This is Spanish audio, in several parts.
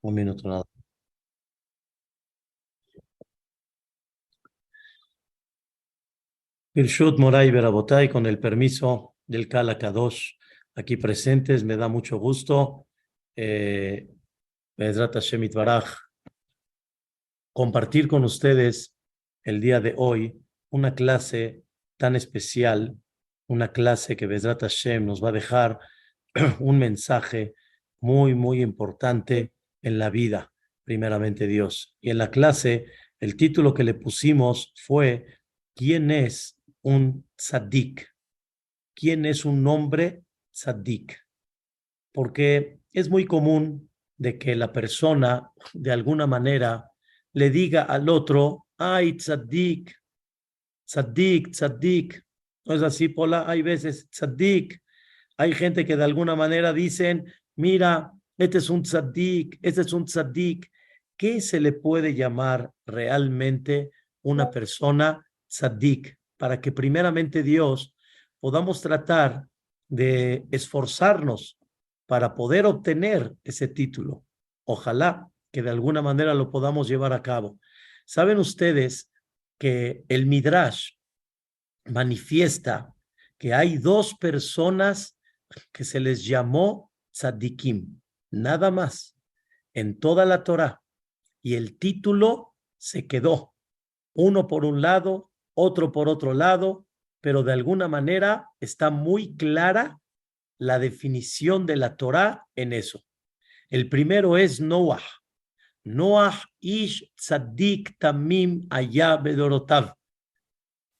Un minuto nada. Birshut Moray Berabotay, con el permiso del Kala Kadosh, aquí presentes, me da mucho gusto. Be'ezrat Hashem Yitbaraj, compartir con ustedes el día de hoy una clase tan especial, una clase que Be'ezrat Hashem nos va a dejar un mensaje muy importante en la vida, primeramente Dios. Y en la clase, el título que le pusimos fue ¿Quién es un tzaddik? ¿Quién es un hombre tzaddik? Porque es muy común de que la persona de alguna manera le diga al otro, ay, tzaddik, tzaddik, tzaddik. ¿No es así, Pola? Hay veces tzaddik. Hay gente que de alguna manera dicen, mira, este es un tzaddik, este es un tzaddik. ¿Qué se le puede llamar realmente una persona tzaddik? Para que primeramente Dios podamos tratar de esforzarnos para poder obtener ese título. Ojalá que de alguna manera lo podamos llevar a cabo. ¿Saben ustedes que el Midrash manifiesta que hay dos personas que se les llamó tzaddikim, nada más, en toda la Torá, y el título se quedó, uno por un lado, otro por otro lado, pero de alguna manera está muy clara la definición de la Torá en eso. El primero es Noah. Noah ish tzaddik tamim allá bedorotav.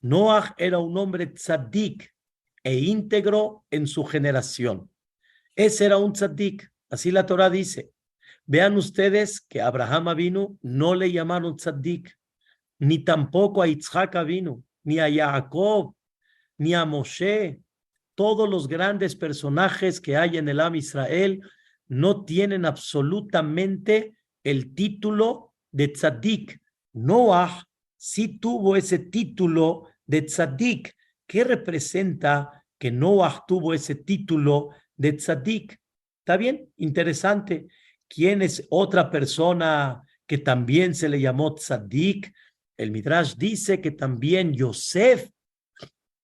Noah era un hombre tzaddik e íntegro en su generación. Ese era un tzaddik, así la Torah dice. Vean ustedes que a Abraham Avinu no le llamaron tzaddik, ni tampoco a Yitzhak Avinu, ni a Jacob, ni a Moshe. Todos los grandes personajes que hay en el Am Israel no tienen absolutamente el título de tzaddik. Noah sí tuvo ese título de tzaddik. ¿Qué representa que Noah tuvo ese título de tzaddik? ¿Está bien? Interesante. ¿Quién es otra persona que también se le llamó tzaddik? El Midrash dice que también Yosef,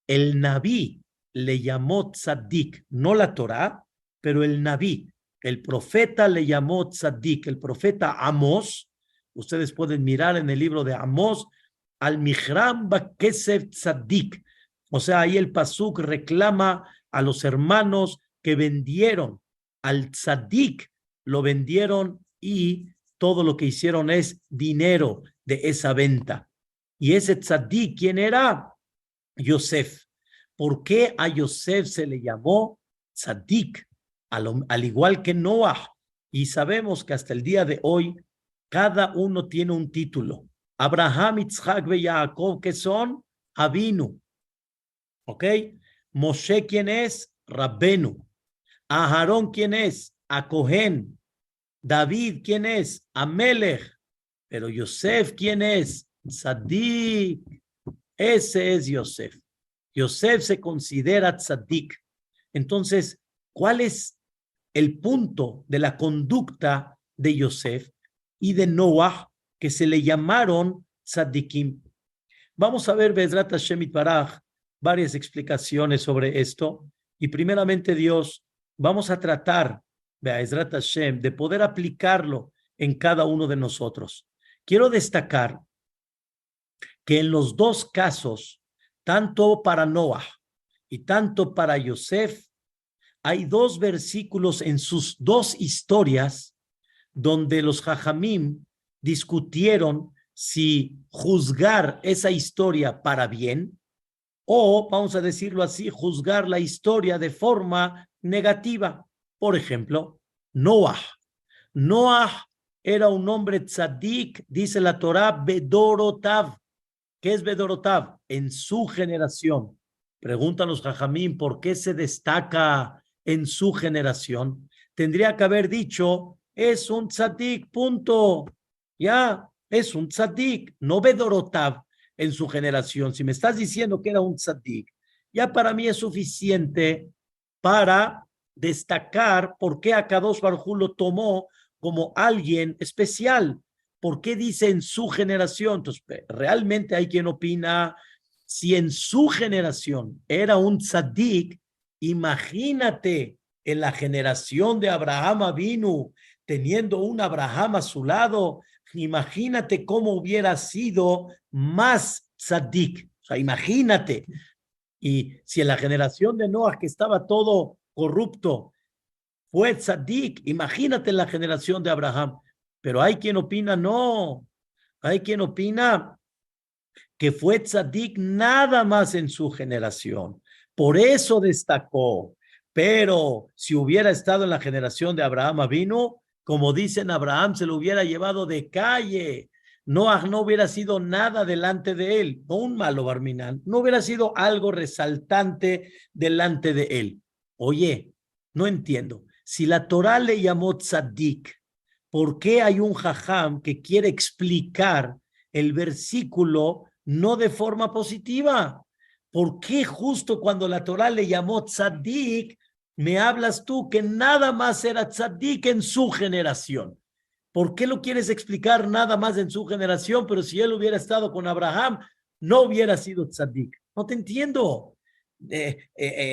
el Nabí, le llamó tzaddik, no la Torá, pero el Nabí, el profeta le llamó tzaddik, el profeta Amós. Ustedes pueden mirar en el libro de Amós, al Mihram Bakesef tzaddik. O sea, ahí el pasuk reclama a los hermanos que vendieron al tzaddik, lo vendieron y todo lo que hicieron es dinero de esa venta. Y ese tzaddik, ¿quién era? Yosef. ¿Por qué a Yosef se le llamó tzaddik? Al igual que Noah. Y sabemos que hasta el día de hoy, cada uno tiene un título. Abraham, Yitzhak y Jacob, que son Avinu. ¿Ok? Moshe, ¿quién es? Rabbenu. Aharón, ¿quién es? A Cohen. David, ¿quién es? Amelech. Pero Yosef, ¿quién es? Tzaddik. Ese es Yosef. Yosef se considera tzaddik. Entonces, ¿cuál es el punto de la conducta de Yosef y de Noah que se le llamaron tzaddikim? Vamos a ver, Be'ezrat Hashem Yitbaraj, varias explicaciones sobre esto. Y primeramente, Dios, vamos a tratar, Be'ezrat Hashem, de poder aplicarlo en cada uno de nosotros. Quiero destacar que en los dos casos, tanto para Noah y tanto para Yosef, hay dos versículos en sus dos historias donde los Jajamim discutieron si juzgar esa historia para bien o, vamos a decirlo así, juzgar la historia de forma negativa. Por ejemplo, Noah. Noah era un hombre tzaddik, dice la Torah, bedorotav. ¿Qué es bedorotav? En su generación. Preguntan los Jajamín, ¿por qué se destaca en su generación? Tendría que haber dicho, es un tzaddik, punto. Ya, es un tzaddik, no bedorotav en su generación. Si me estás diciendo que era un tzaddik, ya para mí es suficiente para destacar por qué Akadosh Baruj Hu lo tomó como alguien especial. ¿Por qué dice en su generación? Entonces, realmente hay quien opina, si en su generación era un tzaddik, imagínate en la generación de Abraham Avinu, teniendo un Abraham a su lado, imagínate cómo hubiera sido más tzaddik. O sea, imagínate. Y si en la generación de Noah, que estaba todo corrupto, fue tzaddik, imagínate en la generación de Abraham. Pero hay quien opina, no. Hay quien opina que fue tzaddik nada más en su generación. Por eso destacó. Pero si hubiera estado en la generación de Abraham Avinu, como dicen, Abraham se lo hubiera llevado de calle. Noah no hubiera sido nada delante de él, no un malo Barminán, no hubiera sido algo resaltante delante de él. Oye, no entiendo. Si la Torah le llamó tzaddik, ¿por qué hay un jajam que quiere explicar el versículo no de forma positiva? ¿Por qué justo cuando la Torah le llamó tzaddik, me hablas tú que nada más era tzaddik en su generación? ¿Por qué lo quieres explicar nada más en su generación? Pero si él hubiera estado con Abraham, no hubiera sido tzaddik. No te entiendo.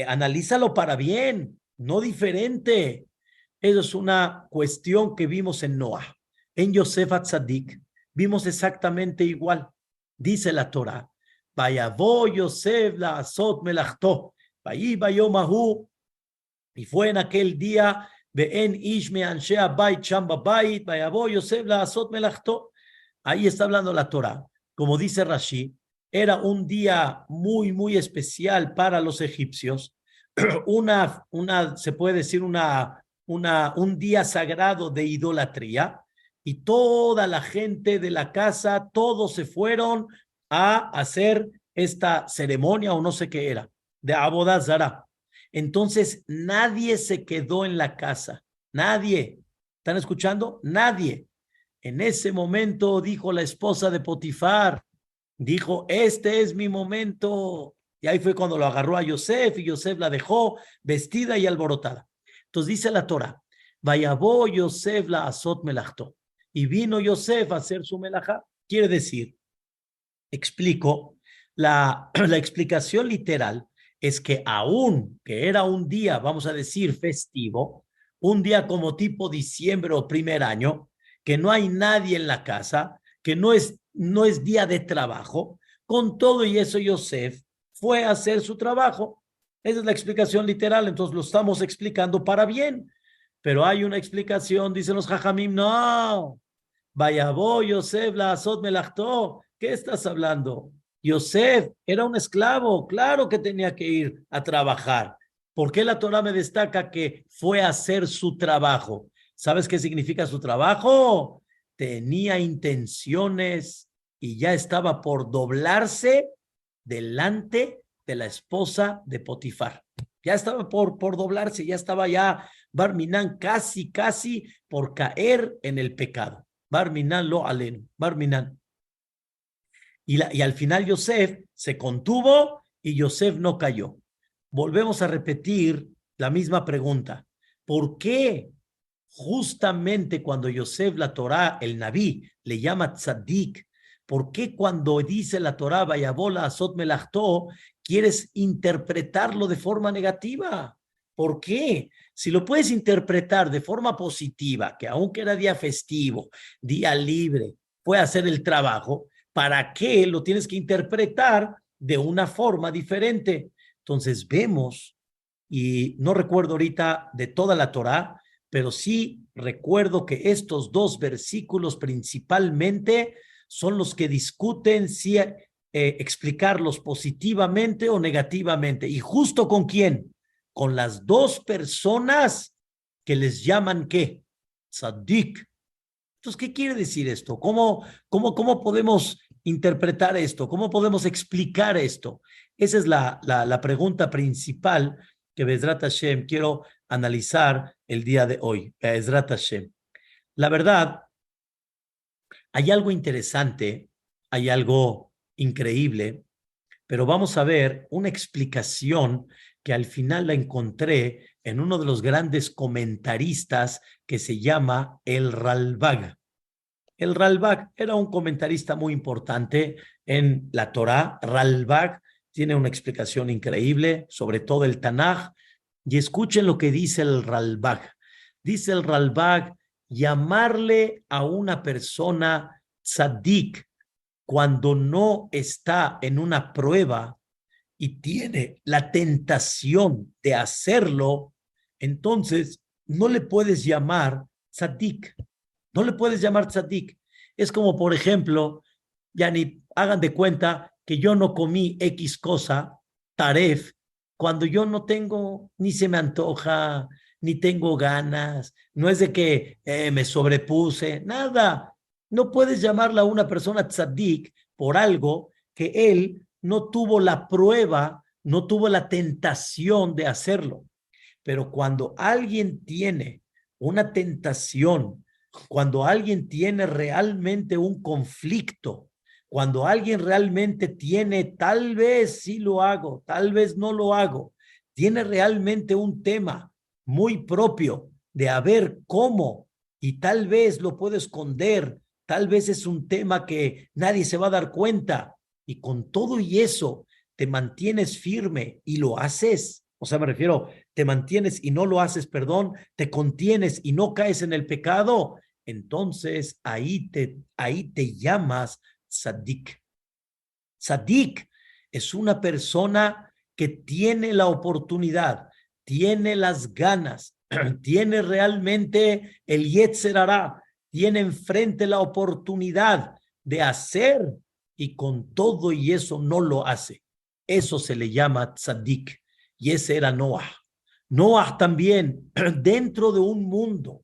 Analízalo para bien, no diferente. Eso es una cuestión que vimos en Noah. En Yosef Atzadik vimos exactamente igual. Dice la Torah, Vayavo Yosef la azot melachto, Vayiba yomahu, y fue en aquel día, Ve'en ish me anshe abayit sham babayit, Vayavo Yosef la azot melachto. Ahí está hablando la Torah. Como dice Rashi, era un día muy, muy especial para los egipcios. Se puede decir un día sagrado de idolatría, y toda la gente de la casa, todos se fueron a hacer esta ceremonia o no sé qué era, de Avodah Zará. Entonces nadie se quedó en la casa, nadie. ¿Están escuchando? Nadie. En ese momento dijo la esposa de Potifar, dijo, este es mi momento. Y ahí fue cuando lo agarró a Yosef, y Yosef la dejó vestida y alborotada. Entonces dice la Torah, Vayabó Yosef la azot melachto. Y vino Yosef a hacer su melajá. Quiere decir, explico, la explicación literal es que aún que era un día, vamos a decir, festivo, un día como tipo diciembre o primer año, que no hay nadie en la casa, que no es día de trabajo, con todo y eso Yosef fue a hacer su trabajo. Esa es la explicación literal, entonces lo estamos explicando para bien. Pero hay una explicación, dicen los jajamim, no, Vayabó Yosef la azot melachto. ¿Qué estás hablando? Yosef era un esclavo, claro que tenía que ir a trabajar. ¿Por qué la Torah me destaca que fue a hacer su trabajo? ¿Sabes qué significa su trabajo? Tenía intenciones y ya estaba por doblarse delante de la esposa de Potifar. Ya estaba por doblarse, ya estaba ya Barminán casi por caer en el pecado. Barminan lo alenu, Barminan. Y al final Yosef se contuvo y Yosef no cayó. Volvemos a repetir la misma pregunta. ¿Por qué justamente cuando Yosef la Torah, el Naví, le llama tzaddik, por qué cuando dice la Torah, Vayabola azot melachto, quieres interpretarlo de forma negativa? ¿Por qué? Si lo puedes interpretar de forma positiva, que aunque era día festivo, día libre, fue a hacer el trabajo, ¿para qué lo tienes que interpretar de una forma diferente? Entonces vemos, y no recuerdo ahorita de toda la Torá, pero sí recuerdo que estos dos versículos principalmente son los que discuten si explicarlos positivamente o negativamente. ¿Y justo con quién? Con las dos personas que les llaman ¿qué? Tzaddik. Entonces, ¿qué quiere decir esto? ¿Cómo podemos interpretar esto? ¿Cómo podemos explicar esto? Esa es la pregunta principal que Bezrat Hashem quiero analizar el día de hoy. Bezrat Hashem. La verdad, hay algo interesante, hay algo increíble, pero vamos a ver una explicación que al final la encontré en uno de los grandes comentaristas que se llama el Ralbag. El Ralbag era un comentarista muy importante en la Torá. Ralbag tiene una explicación increíble sobre todo el Tanaj. Y escuchen lo que dice el Ralbag. Dice el Ralbag, llamarle a una persona tzadik cuando no está en una prueba y tiene la tentación de hacerlo, entonces no le puedes llamar tzadik. No le puedes llamar tzadik. Es como, por ejemplo, ya ni hagan de cuenta que yo no comí X cosa, taref, cuando yo no tengo, ni se me antoja, ni tengo ganas. No es de que me sobrepuse, nada. No puedes llamarla a una persona tzadik por algo que él no tuvo la prueba, no tuvo la tentación de hacerlo. Pero cuando alguien tiene una tentación, cuando alguien tiene realmente un conflicto, cuando alguien realmente tiene, tal vez sí lo hago, tal vez no lo hago, tiene realmente un tema muy propio de a ver cómo, y tal vez lo puedo esconder, tal vez es un tema que nadie se va a dar cuenta, y con todo y eso te mantienes firme y lo haces. O sea, me refiero, te mantienes y no lo haces, perdón, te contienes y no caes en el pecado, entonces ahí te llamas Sadik. Sadik es una persona que tiene la oportunidad, tiene las ganas, tiene realmente el Yetzer Hara, tiene enfrente la oportunidad de hacer y con todo y eso no lo hace. Eso se le llama Tzadik y ese era Noah. Noah también, dentro de un mundo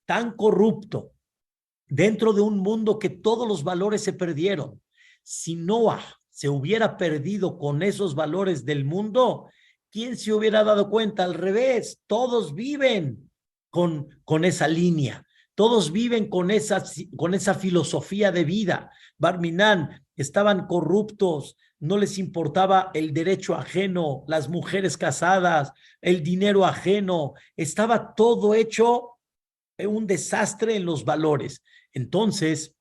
tan corrupto, dentro de un mundo que todos los valores se perdieron. Si Noah se hubiera perdido con esos valores del mundo, ¿quién se hubiera dado cuenta? Al revés, todos viven con esa línea, todos viven con esa filosofía de vida. Barminan, estaban corruptos, no les importaba el derecho ajeno, las mujeres casadas, el dinero ajeno, estaba todo hecho un desastre en los valores. Entonces,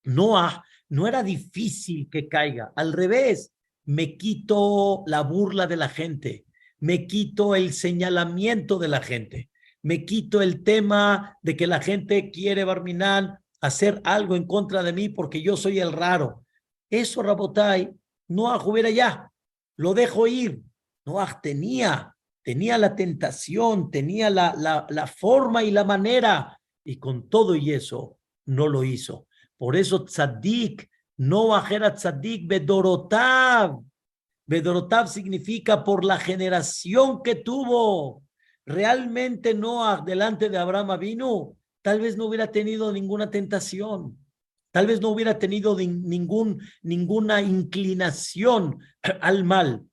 Noah no era difícil que caiga, al revés, me quito la burla de la gente, me quito el señalamiento de la gente, me quito el tema de que la gente quiere, Barminal, hacer algo en contra de mí porque yo soy el raro. Eso, Rabotai, Noah hubiera ya, lo dejo ir. Noah tenía la tentación, tenía la forma y la manera, y con todo y eso no lo hizo. Por eso tzaddik, Noah era tzaddik bedorotav. Bedorotav significa por la generación que tuvo. Realmente Noah delante de Abraham vino, tal vez no hubiera tenido ninguna tentación, tal vez no hubiera tenido ninguna inclinación al mal.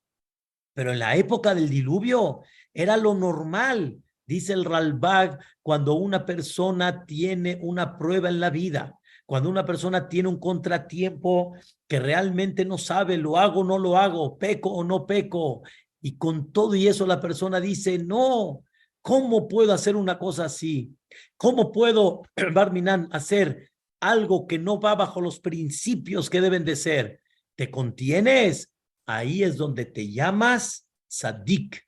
Pero en la época del diluvio era lo normal, dice el Ralbag, cuando una persona tiene una prueba en la vida, cuando una persona tiene un contratiempo que realmente no sabe, lo hago o no lo hago, peco o no peco, y con todo y eso la persona dice, no, ¿cómo puedo hacer una cosa así? ¿Cómo puedo, Barminan, hacer algo que no va bajo los principios que deben de ser? ¿Te contienes? Ahí es donde te llamas Sadik.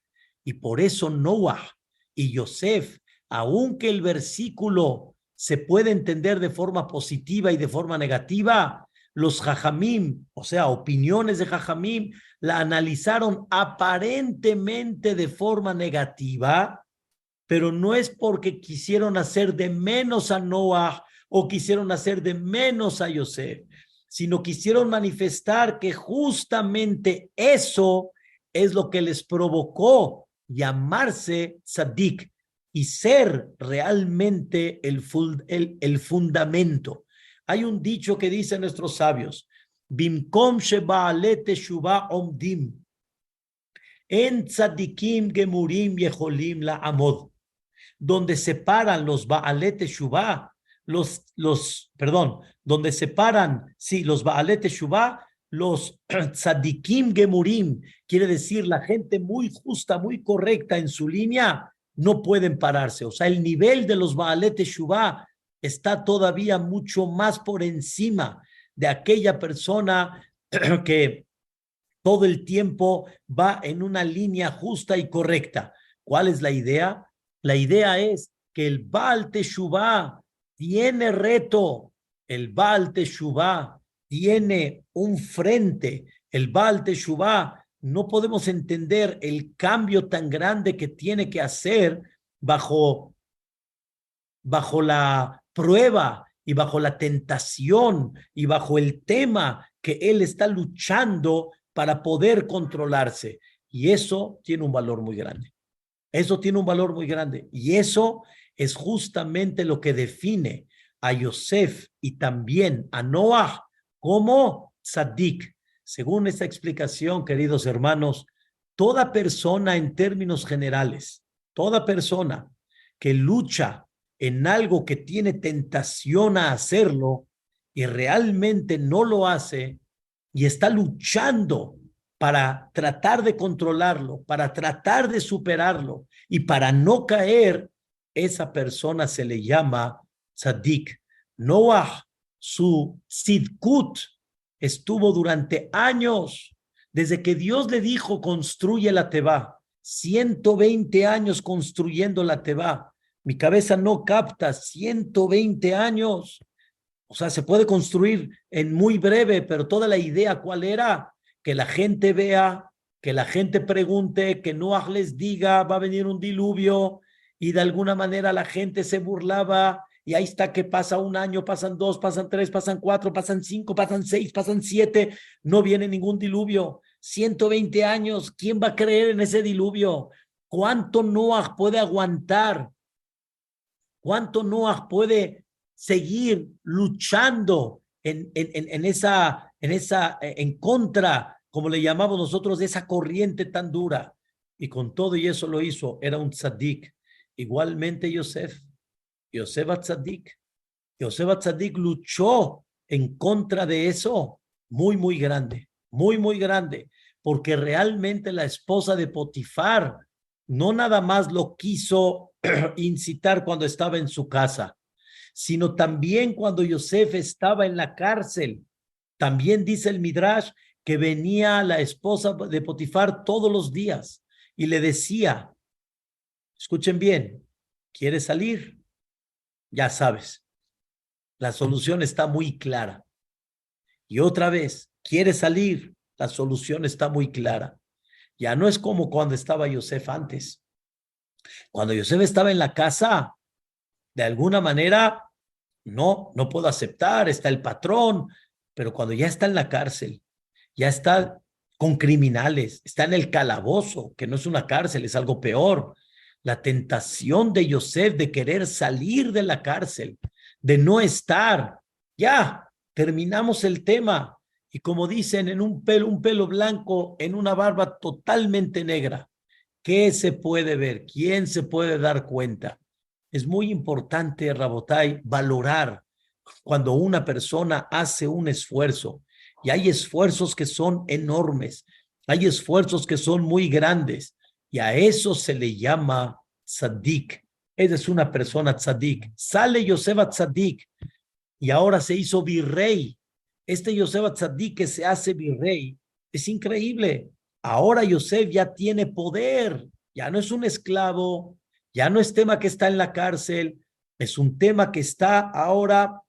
Y por eso Noah y Yosef, aunque el versículo se puede entender de forma positiva y de forma negativa, los Jajamim, o sea, opiniones de Jajamim, la analizaron aparentemente de forma negativa, pero no es porque quisieron hacer de menos a Noah o quisieron hacer de menos a Yosef, sino quisieron manifestar que justamente eso es lo que les provocó llamarse Tzadik y ser realmente el fundamento. Hay un dicho que dicen nuestros sabios, Bimkom sheba'ale teshuvah omdim, en tzadikim gemurim yeholim la'amod, donde separan los Baalé Teshuvah, donde separan, sí, los Baalé Teshuvah, los tzadikim gemurim, quiere decir la gente muy justa, muy correcta en su línea, no pueden pararse. O sea, el nivel de los Baalei Teshuvá está todavía mucho más por encima de aquella persona que todo el tiempo va en una línea justa y correcta. ¿Cuál es la idea? La idea es que el Baal Teshuvá tiene reto, el Baal Teshuvá tiene un frente, el Baal Teshuvá no podemos entender el cambio tan grande que tiene que hacer bajo la prueba y bajo la tentación y bajo el tema que él está luchando para poder controlarse. Y eso tiene un valor muy grande. Eso tiene un valor muy grande. Y eso es justamente lo que define a Yosef y también a Noah como tzadik. Según esta explicación, queridos hermanos, toda persona en términos generales, toda persona que lucha en algo que tiene tentación a hacerlo y realmente no lo hace y está luchando para tratar de controlarlo, para tratar de superarlo y para no caer, esa persona se le llama tzadik. Noah, su sidkut, estuvo durante años, desde que Dios le dijo construye la Tebá, 120 años construyendo la Tebá. Mi cabeza no capta 120 años. O sea, se puede construir en muy breve, pero toda la idea, ¿cuál era? Que la gente vea, que la gente pregunte, que Noah les diga, va a venir un diluvio, y de alguna manera la gente se burlaba, y ahí está que pasa un año, pasan 2, pasan 3, pasan 4, pasan 5, pasan 6, pasan 7, no viene ningún diluvio. 120 años, ¿quién va a creer en ese diluvio? ¿Cuánto Noah puede aguantar? ¿Cuánto Noah puede seguir luchando en contra, como le llamamos nosotros, de esa corriente tan dura? Y con todo y eso lo hizo, era un tzadik. Igualmente Yosef Atzadik. Yosef Atzadik luchó en contra de eso, muy, muy grande, muy, muy grande, porque realmente la esposa de Potifar no nada más lo quiso incitar cuando estaba en su casa, sino también cuando Yosef estaba en la cárcel. También dice el Midrash que venía la esposa de Potifar todos los días y le decía, escuchen bien, ¿quieres salir? Ya sabes, la solución está muy clara. Y otra vez, ¿quieres salir? La solución está muy clara. Ya no es como cuando estaba Yosef antes. Cuando Yosef estaba en la casa, de alguna manera, no puedo aceptar, está el patrón, pero cuando ya está en la cárcel, ya está con criminales, está en el calabozo, que no es una cárcel, es algo peor. La tentación de Yosef de querer salir de la cárcel, de no estar, ya, terminamos el tema. Y como dicen, en un pelo blanco, en una barba totalmente negra. ¿Qué se puede ver? ¿Quién se puede dar cuenta? Es muy importante, Rabotai, valorar cuando una persona hace un esfuerzo. Y hay esfuerzos que son enormes, hay esfuerzos que son muy grandes, y a eso se le llama tzadik. Esa es una persona tzadik. Sale Yosef Tzadik y ahora se hizo virrey. Este Yosef Tzadik que se hace virrey es increíble. Ahora Yosef ya tiene poder, ya no es un esclavo, ya no es tema que está en la cárcel, es un tema que está ahora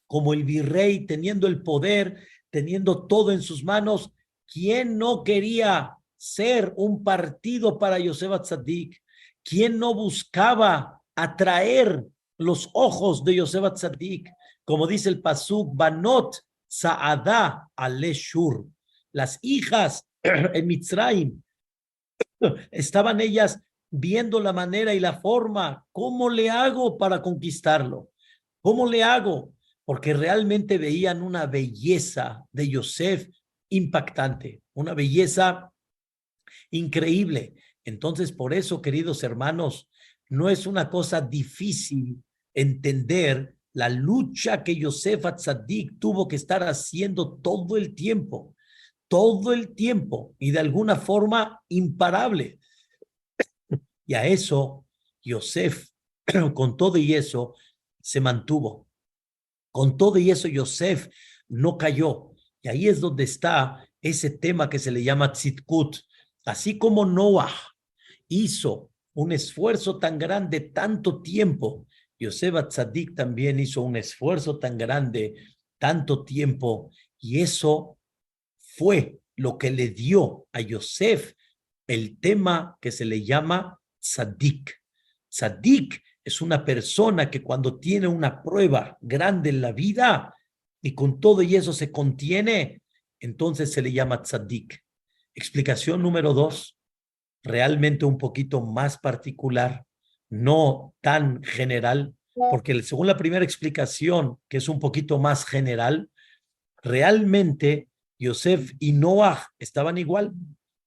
como el virrey, teniendo el poder, teniendo todo en sus manos. ¿Quién no quería ser un partido para Yosef Tzadik? ¿Quién no buscaba atraer los ojos de Yosef Tzadik? Como dice el pasuk, Banot Saada Aleshur. Las hijas en Mitzrayim estaban ellas viendo la manera y la forma. ¿Cómo le hago para conquistarlo? ¿Cómo le hago? Porque realmente veían una belleza de Yosef impactante, una belleza increíble. Entonces, por eso, queridos hermanos, no es una cosa difícil entender la lucha que Yosef Atzadik tuvo que estar haciendo todo el tiempo, y de alguna forma imparable. Y a eso, Yosef, con todo y eso, se mantuvo. Con todo y eso, Yosef no cayó. Y ahí es donde está ese tema que se le llama Tzidkut. Así como Noah hizo un esfuerzo tan grande, tanto tiempo, Yosef Atzadik también hizo un esfuerzo tan grande, tanto tiempo, y eso fue lo que le dio a Yosef el tema que se le llama Tzadik. Tzadik es una persona que cuando tiene una prueba grande en la vida y con todo y eso se contiene, entonces se le llama Tzadik. Explicación número 2, realmente un poquito más particular, no tan general, porque según la primera explicación, que es un poquito más general, realmente Yosef y Noah estaban igual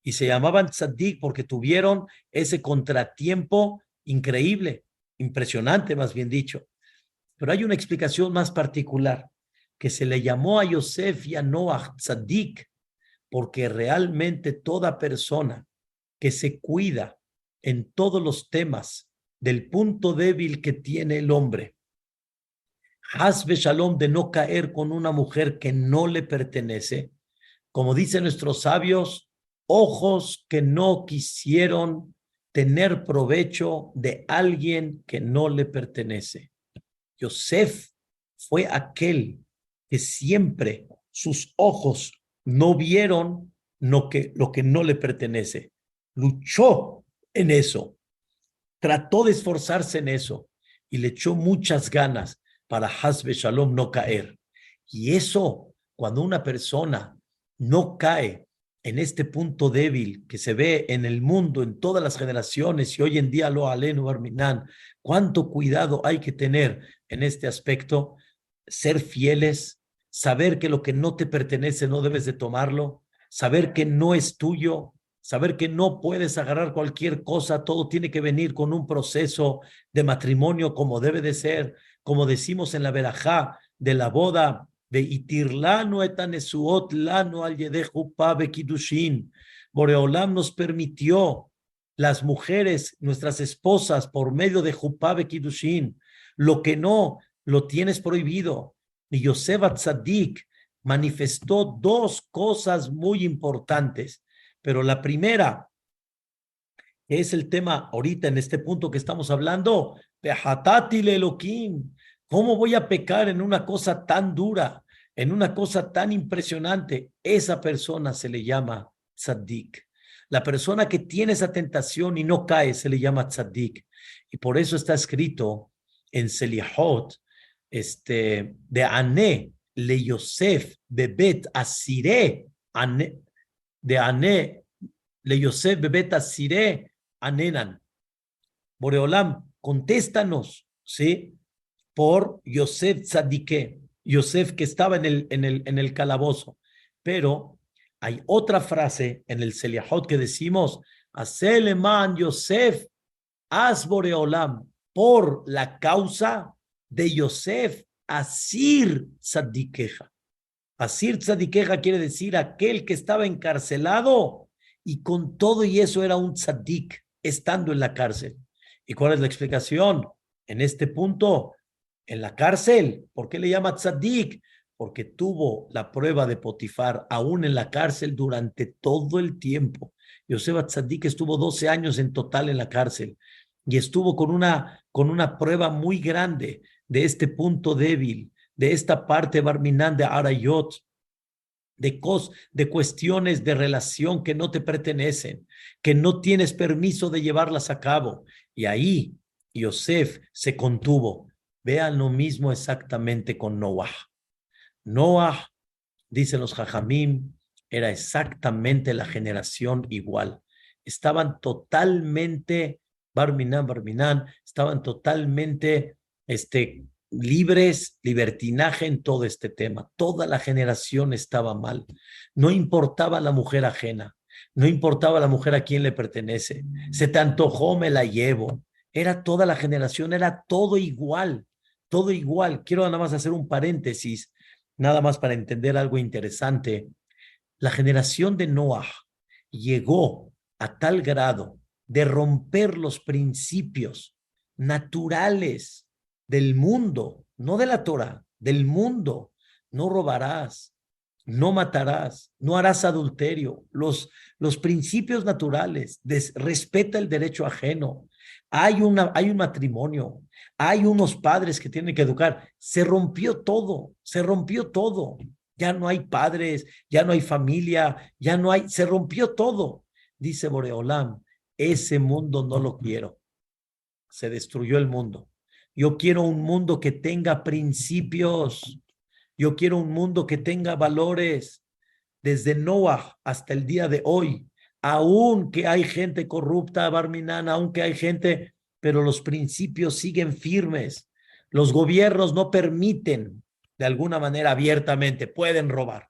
y se llamaban Tzadik porque tuvieron ese contratiempo increíble, impresionante más bien dicho. Pero hay una explicación más particular, que se le llamó a Yosef y a Noah Tzadik porque realmente toda persona que se cuida en todos los temas del punto débil que tiene el hombre, Hasbe Shalom, de no caer con una mujer que no le pertenece, como dicen nuestros sabios, ojos que no quisieron tener provecho de alguien que no le pertenece. Yosef fue aquel que siempre sus ojos no vieron lo que no le pertenece. Luchó en eso, trató de esforzarse en eso y le echó muchas ganas para Hasbe Shalom no caer. Y eso, cuando una persona no cae en este punto débil que se ve en el mundo, en todas las generaciones, y hoy en día lo aleno Barminan, cuánto cuidado hay que tener en este aspecto, ser fieles, saber que lo que no te pertenece no debes de tomarlo, saber que no es tuyo, saber que no puedes agarrar cualquier cosa, todo tiene que venir con un proceso de matrimonio como debe de ser, como decimos en la verajá de la boda, de itirlano etanesuot lano al yedeju pabe kidushin. Boreolam nos permitió las mujeres, nuestras esposas, por medio de Jupabe Kidushin, lo que no, lo tienes prohibido. Y Yosef Atzadik manifestó dos cosas muy importantes, pero la primera, que es el tema ahorita en este punto que estamos hablando, ¿cómo voy a pecar en una cosa tan dura, en una cosa tan impresionante? Esa persona se le llama tzaddik. La persona que tiene esa tentación y no cae se le llama tzaddik. Y por eso está escrito en Selihot, de Ané le Yosef bebet asire, de Ané le Yosef bebet asire anenan. Boreolam, contéstanos, ¿sí? Por Yosef Tzadike, Yosef que estaba en el calabozo. Pero hay otra frase en el Seliahot que decimos, Aseleman Yosef, as Boreolam, por la causa de Yosef, Asir Tzadikeja. Asir Tzadikeja quiere decir aquel que estaba encarcelado y con todo y eso era un tzadik estando en la cárcel. ¿Y cuál es la explicación? En este punto, en la cárcel, ¿por qué le llama tzadik? Porque tuvo la prueba de Potifar aún en la cárcel durante todo el tiempo. Yosef Tzadik estuvo 12 años en total en la cárcel y estuvo con una prueba muy grande de este punto débil, de esta parte Barminan de Arayot, de cuestiones de relación que no te pertenecen, que no tienes permiso de llevarlas a cabo. Y ahí Yosef se contuvo. Vean lo mismo exactamente con Noah. Noah, dicen los Jajamim, era exactamente la generación igual. Estaban totalmente, Barminan, estaban totalmente libres, libertinaje en todo este tema. Toda la generación estaba mal. No importaba la mujer ajena, no importaba la mujer a quién le pertenece. Se te antojó, me la llevo. Era toda la generación, era todo igual. todo igual. Quiero nada más hacer un paréntesis, nada más para entender algo interesante. La generación de Noah llegó a tal grado de romper los principios naturales del mundo, no de la Torah, del mundo. No robarás, no matarás, no harás adulterio. Los principios naturales, respeta el derecho ajeno. Hay un matrimonio, hay unos padres que tienen que educar. Se rompió todo, se rompió todo. Ya no hay padres, ya no hay familia, ya no hay, se rompió todo. Dice Boreolam, ese mundo no lo quiero. Se destruyó el mundo. Yo quiero un mundo que tenga principios. Yo quiero un mundo que tenga valores. Desde Noah hasta el día de hoy, aunque hay gente corrupta, Barminan, aunque hay gente, pero los principios siguen firmes. Los gobiernos no permiten, de alguna manera abiertamente, pueden robar.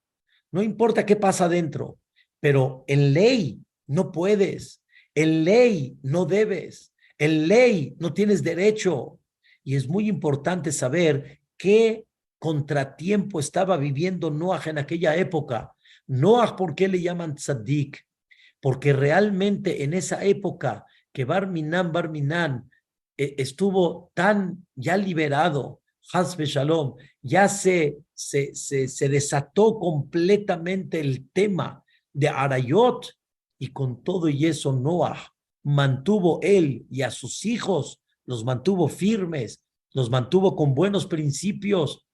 No importa qué pasa adentro, pero en ley no puedes, en ley no debes, en ley no tienes derecho. Y es muy importante saber qué contratiempo estaba viviendo Noah en aquella época. Noah, ¿por qué le llaman tzaddik? Porque realmente en esa época que Barminan estuvo tan ya liberado, Hasbe Shalom, ya se desató completamente el tema de Arayot, y con todo y eso Noah mantuvo él y a sus hijos, los mantuvo firmes, los mantuvo con buenos principios,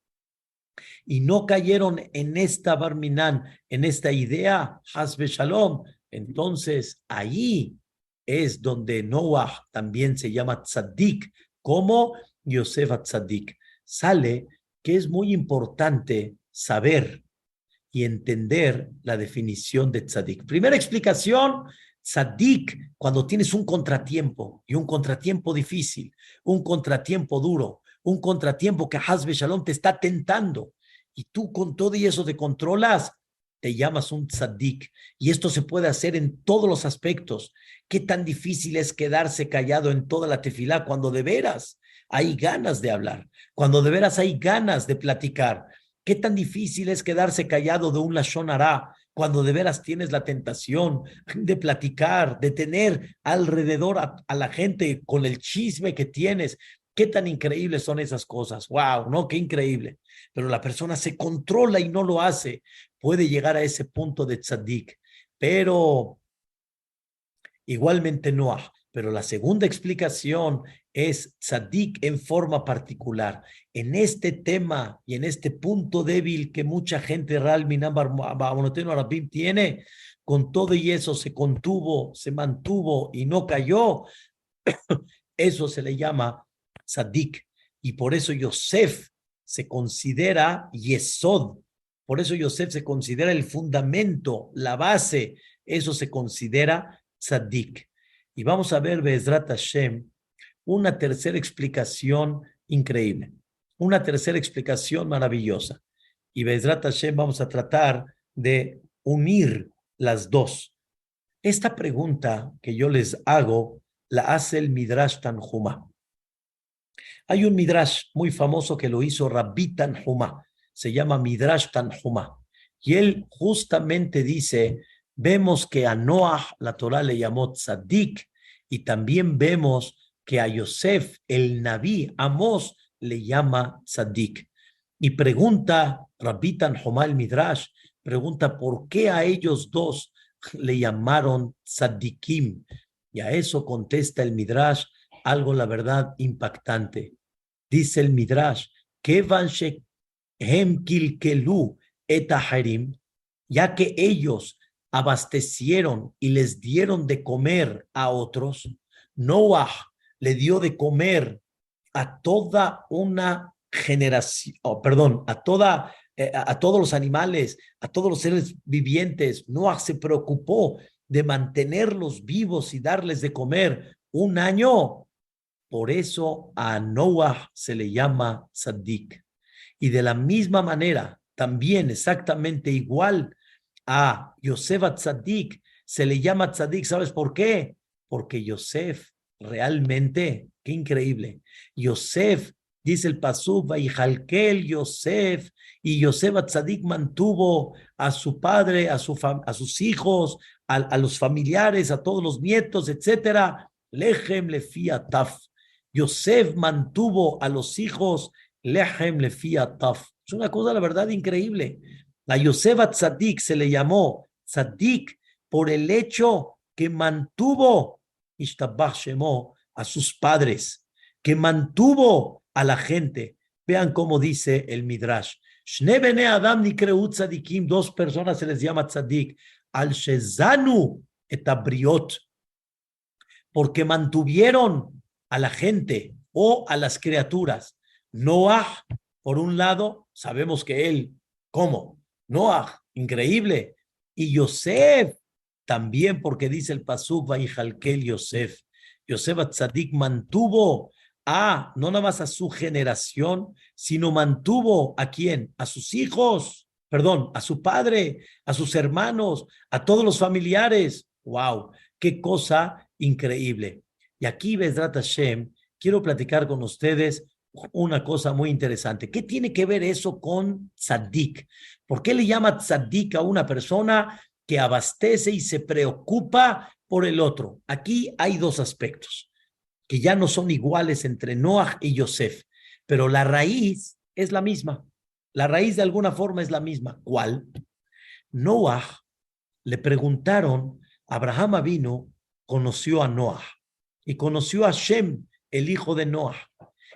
y no cayeron en esta Barminan, en esta idea, Hasbe Shalom. Entonces ahí es donde Noah también se llama Tzaddik, como Yosef Tzaddik. Sale que es muy importante saber y entender la definición de Tzaddik. Primera explicación, Tzaddik, cuando tienes un contratiempo, y un contratiempo difícil, un contratiempo duro, un contratiempo que Hasbe Shalom te está tentando, y tú con todo y eso te controlas, te llamas un tzaddik. Y esto se puede hacer en todos los aspectos. ¿Qué tan difícil es quedarse callado en toda la tefilá cuando de veras hay ganas de hablar, cuando de veras hay ganas de platicar? ¿Qué tan difícil es quedarse callado de un lashon hará cuando de veras tienes la tentación de platicar, de tener alrededor a la gente con el chisme que tienes? ¿Qué tan increíbles son esas cosas? ¡Wow! ¿No? ¡Qué increíble! Pero la persona se controla y no lo hace. Puede llegar a ese punto de tzaddik. Pero igualmente Noah. Pero la segunda explicación es tzaddik en forma particular. En este tema y en este punto débil que mucha gente Rabim tiene, con todo y eso se contuvo, se mantuvo y no cayó. Eso se le llama tzaddik. Y por eso Yosef se considera Yesod. Por eso Yosef se considera el fundamento, la base. Eso se considera tzaddik. Y vamos a ver, Be'ezrat Hashem, una tercera explicación increíble. Una tercera explicación maravillosa. Y Be'ezrat Hashem vamos a tratar de unir las dos. Esta pregunta que yo les hago la hace el Midrash Tanhuma. Hay un Midrash muy famoso que lo hizo Rabbi Tanhuma, se llama Midrash Tanhuma, y él justamente dice, vemos que a Noah la Torah le llamó Tzaddik, y también vemos que a Yosef, el Naví, Amós, le llama Tzaddik. Y pregunta Rabbi Tanhuma el Midrash, pregunta por qué a ellos dos le llamaron Tzaddikim. Y a eso contesta el Midrash algo, la verdad, impactante. Dice el Midrash, Kevan shehem kilkelu et aharim, ya que ellos abastecieron y les dieron de comer a otros, Noah le dio de comer a toda una generación, a todos los animales, a todos los seres vivientes. Noah se preocupó de mantenerlos vivos y darles de comer un año. Por eso a Noah se le llama tzaddik. Y de la misma manera, también exactamente igual, a Yosef tzaddik se le llama tzaddik. ¿Sabes por qué? Porque Yosef realmente, qué increíble, Yosef Dice el pasuk, Vaijalkel Yosef, y Yosef Atzadik mantuvo a su padre, a sus hijos, a los familiares, a todos los nietos, etcétera. Lechem lefia taf. Yosef mantuvo a los hijos Lechem lefia taf. Es una cosa, la verdad, increíble. A Yosef Atzadik se le llamó Tzadik por el hecho que mantuvo Ishtabach Shemo a sus padres, que mantuvo a la gente. Vean cómo dice el Midrash. Shne bene Adam nikreu tzadikim, dos personas se les llama tzadik, al shezanu et abriot, porque mantuvieron a la gente o a las criaturas. Noah, por un lado, sabemos que él, ¿cómo? Noah, increíble. Y Yosef, también porque dice el pasuk, Vaijalkel Yosef. Yosef Atzadik mantuvo no nada más a su generación, sino mantuvo ¿a quién? A sus hijos, perdón, a su padre, a sus hermanos, a todos los familiares. ¡Wow! ¡Qué cosa increíble! Y aquí, Bezrat Hashem, quiero platicar con ustedes una cosa muy interesante. ¿Qué tiene que ver eso con tzaddik? ¿Por qué le llama tzaddik a una persona que abastece y se preocupa por el otro? Aquí hay dos aspectos que ya no son iguales entre Noah y Yosef, pero la raíz es la misma. La raíz de alguna forma es la misma. ¿Cuál? Noah, le preguntaron, Abraham Avinu conoció a Noah y conoció a Shem, el hijo de Noah,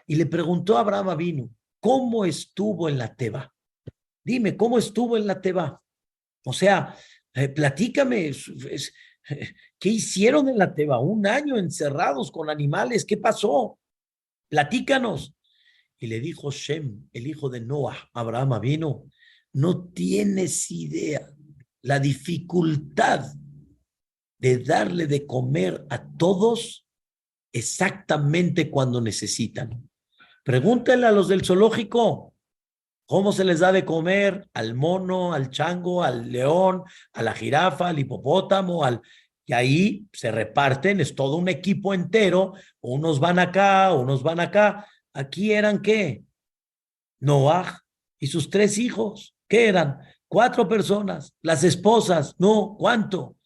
y le preguntó a Abraham Avinu, ¿cómo estuvo en la Teba? Dime, ¿cómo estuvo en la Teba? O sea, platícame, ¿qué hicieron en la Teba? Un año encerrados con animales, ¿qué pasó? Platícanos. Y le dijo Shem, el hijo de Noah, Abraham Avinu, no tienes idea la dificultad de darle de comer a todos exactamente cuando necesitan. Pregúntenle a los del zoológico, ¿cómo se les da de comer al mono, al chango, al león, a la jirafa, al hipopótamo, y ahí se reparten, es todo un equipo entero, unos van acá, unos van acá. Aquí eran ¿qué? Noah y sus 3 hijos, ¿qué eran? 4 personas, las esposas, no, ¿cuánto?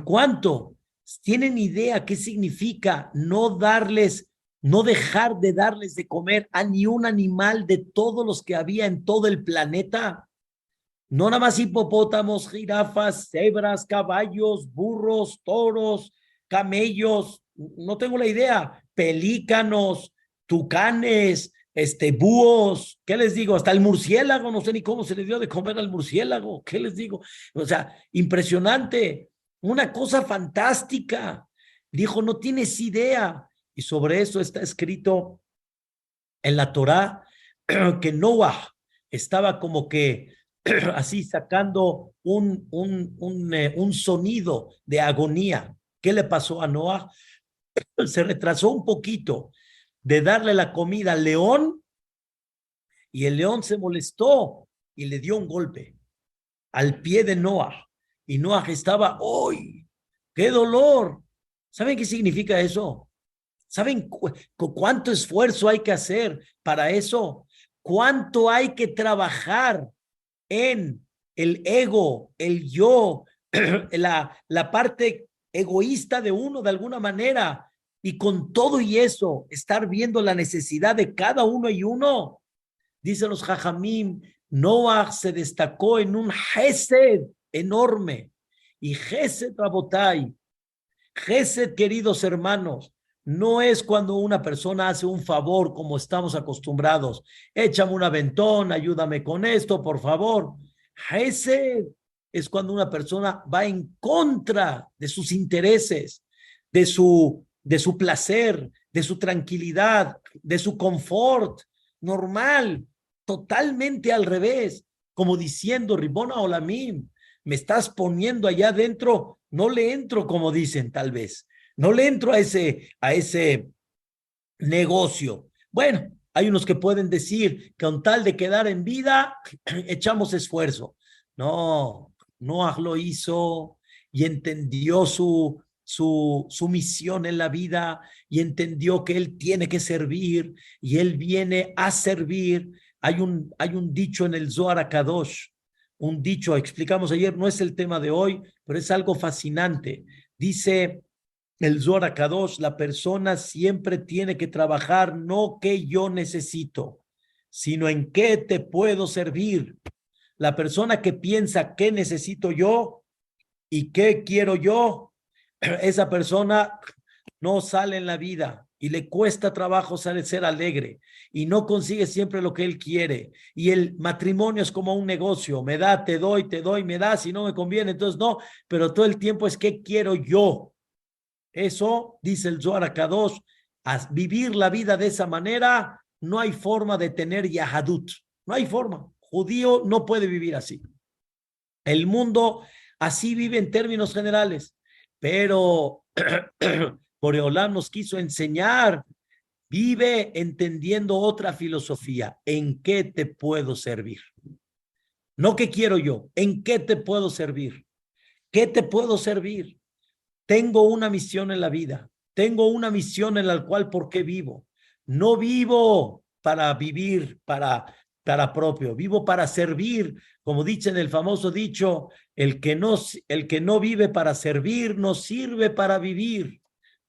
¿Cuánto? ¿Tienen idea qué significa no dejar de darles de comer a ni un animal de todos los que había en todo el planeta? No nada más hipopótamos, jirafas, cebras, caballos, burros, toros, camellos, no tengo la idea, pelícanos, tucanes, búhos, ¿qué les digo? Hasta el murciélago, no sé ni cómo se le dio de comer al murciélago, ¿qué les digo? O sea, impresionante, una cosa fantástica. Dijo, no tienes idea. Y sobre eso está escrito en la Torá que Noah estaba como que así sacando un sonido de agonía. ¿Qué le pasó a Noah? Se retrasó un poquito de darle la comida al león y el león se molestó y le dio un golpe al pie de Noah. Y Noah estaba, ¡ay! ¡Qué dolor! ¿Saben qué significa eso? ¿Saben cuánto esfuerzo hay que hacer para eso? ¿Cuánto hay que trabajar en el ego, el yo, la parte egoísta de uno de alguna manera? Y con todo y eso, estar viendo la necesidad de cada uno y uno. Dicen los Jajamim, Noah se destacó en un Gesed enorme. Y Gesed, Rabotai, Gesed, queridos hermanos, no es cuando una persona hace un favor como estamos acostumbrados. Échame un aventón, ayúdame con esto, por favor. Gesed es cuando una persona va en contra de sus intereses, de su placer, de su tranquilidad, de su confort normal, totalmente al revés, como diciendo, Ribona Olamim, me estás poniendo allá adentro, no le entro como dicen tal vez, no le entro a ese negocio. Bueno, hay unos que pueden decir que con tal de quedar en vida, echamos esfuerzo. No, Noah lo hizo y entendió su misión en la vida y entendió que él tiene que servir y él viene a servir. Hay un dicho en el Zohar HaKadosh, un dicho, explicamos ayer, no es el tema de hoy, pero es algo fascinante. Dice el Zohar HaKadosh, la persona siempre tiene que trabajar no que yo necesito, sino en qué te puedo servir. La persona que piensa qué necesito yo y qué quiero yo, esa persona no sale en la vida y le cuesta trabajo ser alegre y no consigue siempre lo que él quiere. Y el matrimonio es como un negocio, me da, te doy, me da, si no me conviene, entonces no, pero todo el tiempo es qué quiero yo. Eso, dice el Zohar HaKadosh, a vivir la vida de esa manera, no hay forma de tener Yahadut, no hay forma. Judío no puede vivir así. El mundo así vive en términos generales, pero Boreolam nos quiso enseñar, vive entendiendo otra filosofía. ¿En qué te puedo servir? No qué quiero yo, ¿en qué te puedo servir? ¿Qué te puedo servir? Tengo una misión en la vida, tengo una misión en la cual ¿por qué vivo? No vivo para vivir, para propio, vivo para servir, como dice en el famoso dicho, el que no vive para servir, no sirve para vivir.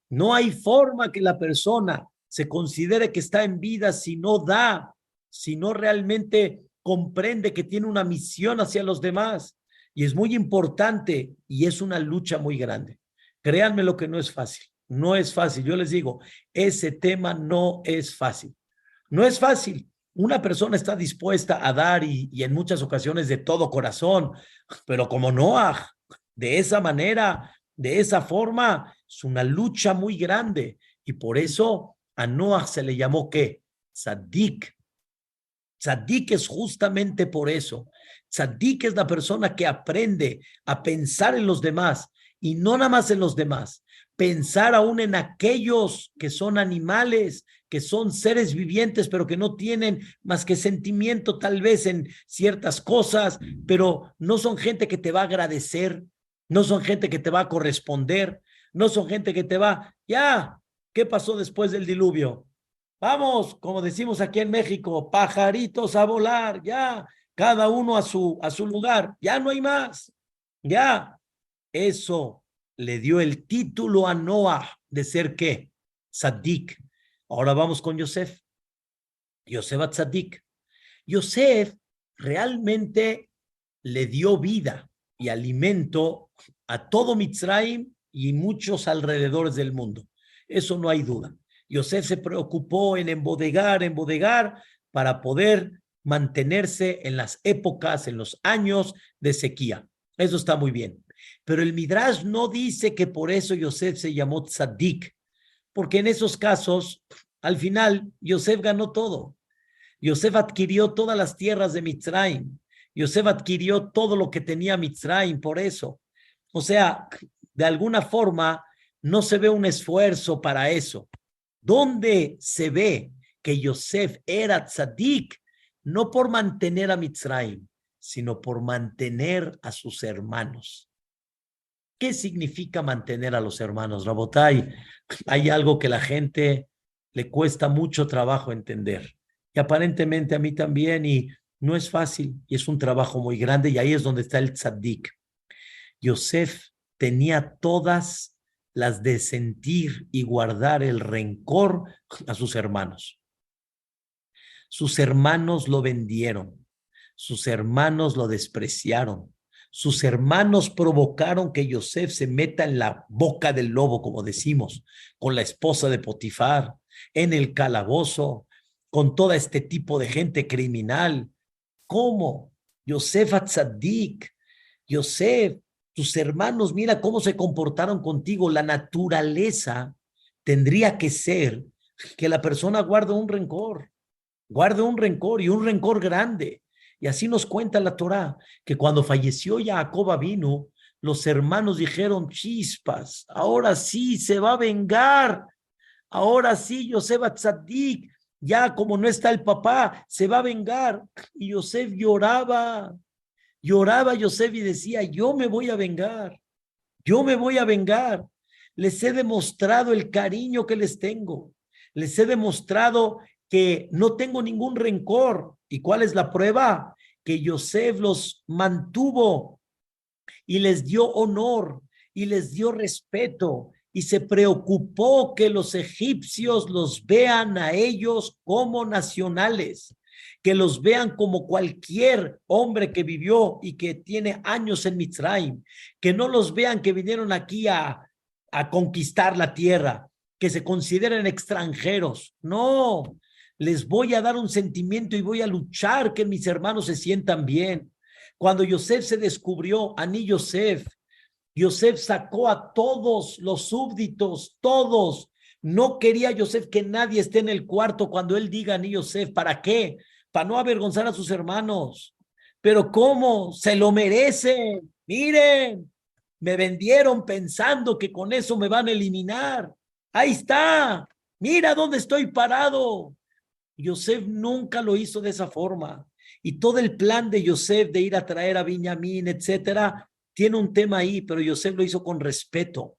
No hay forma que la persona se considere que está en vida si no da, si no realmente comprende que tiene una misión hacia los demás. Y es muy importante y es una lucha muy grande. Créanme lo que no es fácil. No es fácil. Yo les digo, ese tema no es fácil. No es fácil. Una persona está dispuesta a dar y en muchas ocasiones de todo corazón, pero como Noah, de esa manera, de esa forma, es una lucha muy grande. Y por eso a Noah se le llamó ¿qué? Tzadik. Tzadik es justamente por eso. Tzadik es la persona que aprende a pensar en los demás y no nada más en los demás, pensar aún en aquellos que son animales, que son seres vivientes, pero que no tienen más que sentimiento tal vez en ciertas cosas, pero no son gente que te va a agradecer, no son gente que te va a corresponder, no son gente que te va, ya, ¿qué pasó después del diluvio? Vamos, como decimos aquí en México, pajaritos a volar, ya, cada uno a su lugar, ya no hay más, ya. Eso le dio el título a Noah de ser ¿qué? Tzadik. Ahora vamos con Yosef. Yosef a Tzadik. Yosef realmente le dio vida y alimento a todo Mitzrayim y muchos alrededores del mundo. Eso no hay duda. Yosef se preocupó en embodegar para poder mantenerse en las épocas, en los años de sequía. Eso está muy bien. Pero el Midrash no dice que por eso Yosef se llamó Tzadik, porque en esos casos, al final, Yosef ganó todo. Yosef adquirió todas las tierras de Mitzrayim. Yosef adquirió todo lo que tenía Mitzrayim, por eso. O sea, de alguna forma, no se ve un esfuerzo para eso. ¿Dónde se ve que Yosef era tzadik? No por mantener a Mitzrayim, sino por mantener a sus hermanos. ¿Qué significa mantener a los hermanos, Rabotai? Hay algo que la gente le cuesta mucho trabajo entender. Y aparentemente a mí también, y no es fácil, y es un trabajo muy grande, y ahí es donde está el tzaddik. Yosef tenía todas las de sentir y guardar el rencor a sus hermanos. Sus hermanos lo vendieron, sus hermanos lo despreciaron, sus hermanos provocaron que Yosef se meta en la boca del lobo, como decimos, con la esposa de Potifar, en el calabozo, con todo este tipo de gente criminal. ¿Cómo? Yosef Atzadik, Yosef, tus hermanos, mira cómo se comportaron contigo. La naturaleza tendría que ser que la persona guarde un rencor y un rencor grande. Y así nos cuenta la Torá, que cuando falleció Jacob vino, los hermanos dijeron, chispas, ahora sí se va a vengar, ahora sí Yosef Atzadik, ya como no está el papá, se va a vengar. Y Yosef lloraba Yosef y decía, yo me voy a vengar, yo me voy a vengar. Les he demostrado el cariño que les tengo. Les he demostrado que no tengo ningún rencor. ¿Y cuál es la prueba? Que Yosef los mantuvo y les dio honor y les dio respeto y se preocupó que los egipcios los vean a ellos como nacionales, que los vean como cualquier hombre que vivió y que tiene años en Mitzrayim, que no los vean que vinieron aquí a conquistar la tierra, que se consideren extranjeros. No, les voy a dar un sentimiento y voy a luchar que mis hermanos se sientan bien. Cuando Yosef se descubrió, Ani Yosef, Yosef sacó a todos los súbditos, todos. No quería Yosef que nadie esté en el cuarto cuando él diga Ani Yosef. ¿Para qué? Para no avergonzar a sus hermanos. Pero ¿cómo? Se lo merecen. Miren, me vendieron pensando que con eso me van a eliminar. Ahí está. Mira dónde estoy parado. Yosef nunca lo hizo de esa forma. Y todo el plan de Yosef de ir a traer a Binyamin, etcétera, tiene un tema ahí, pero Yosef lo hizo con respeto.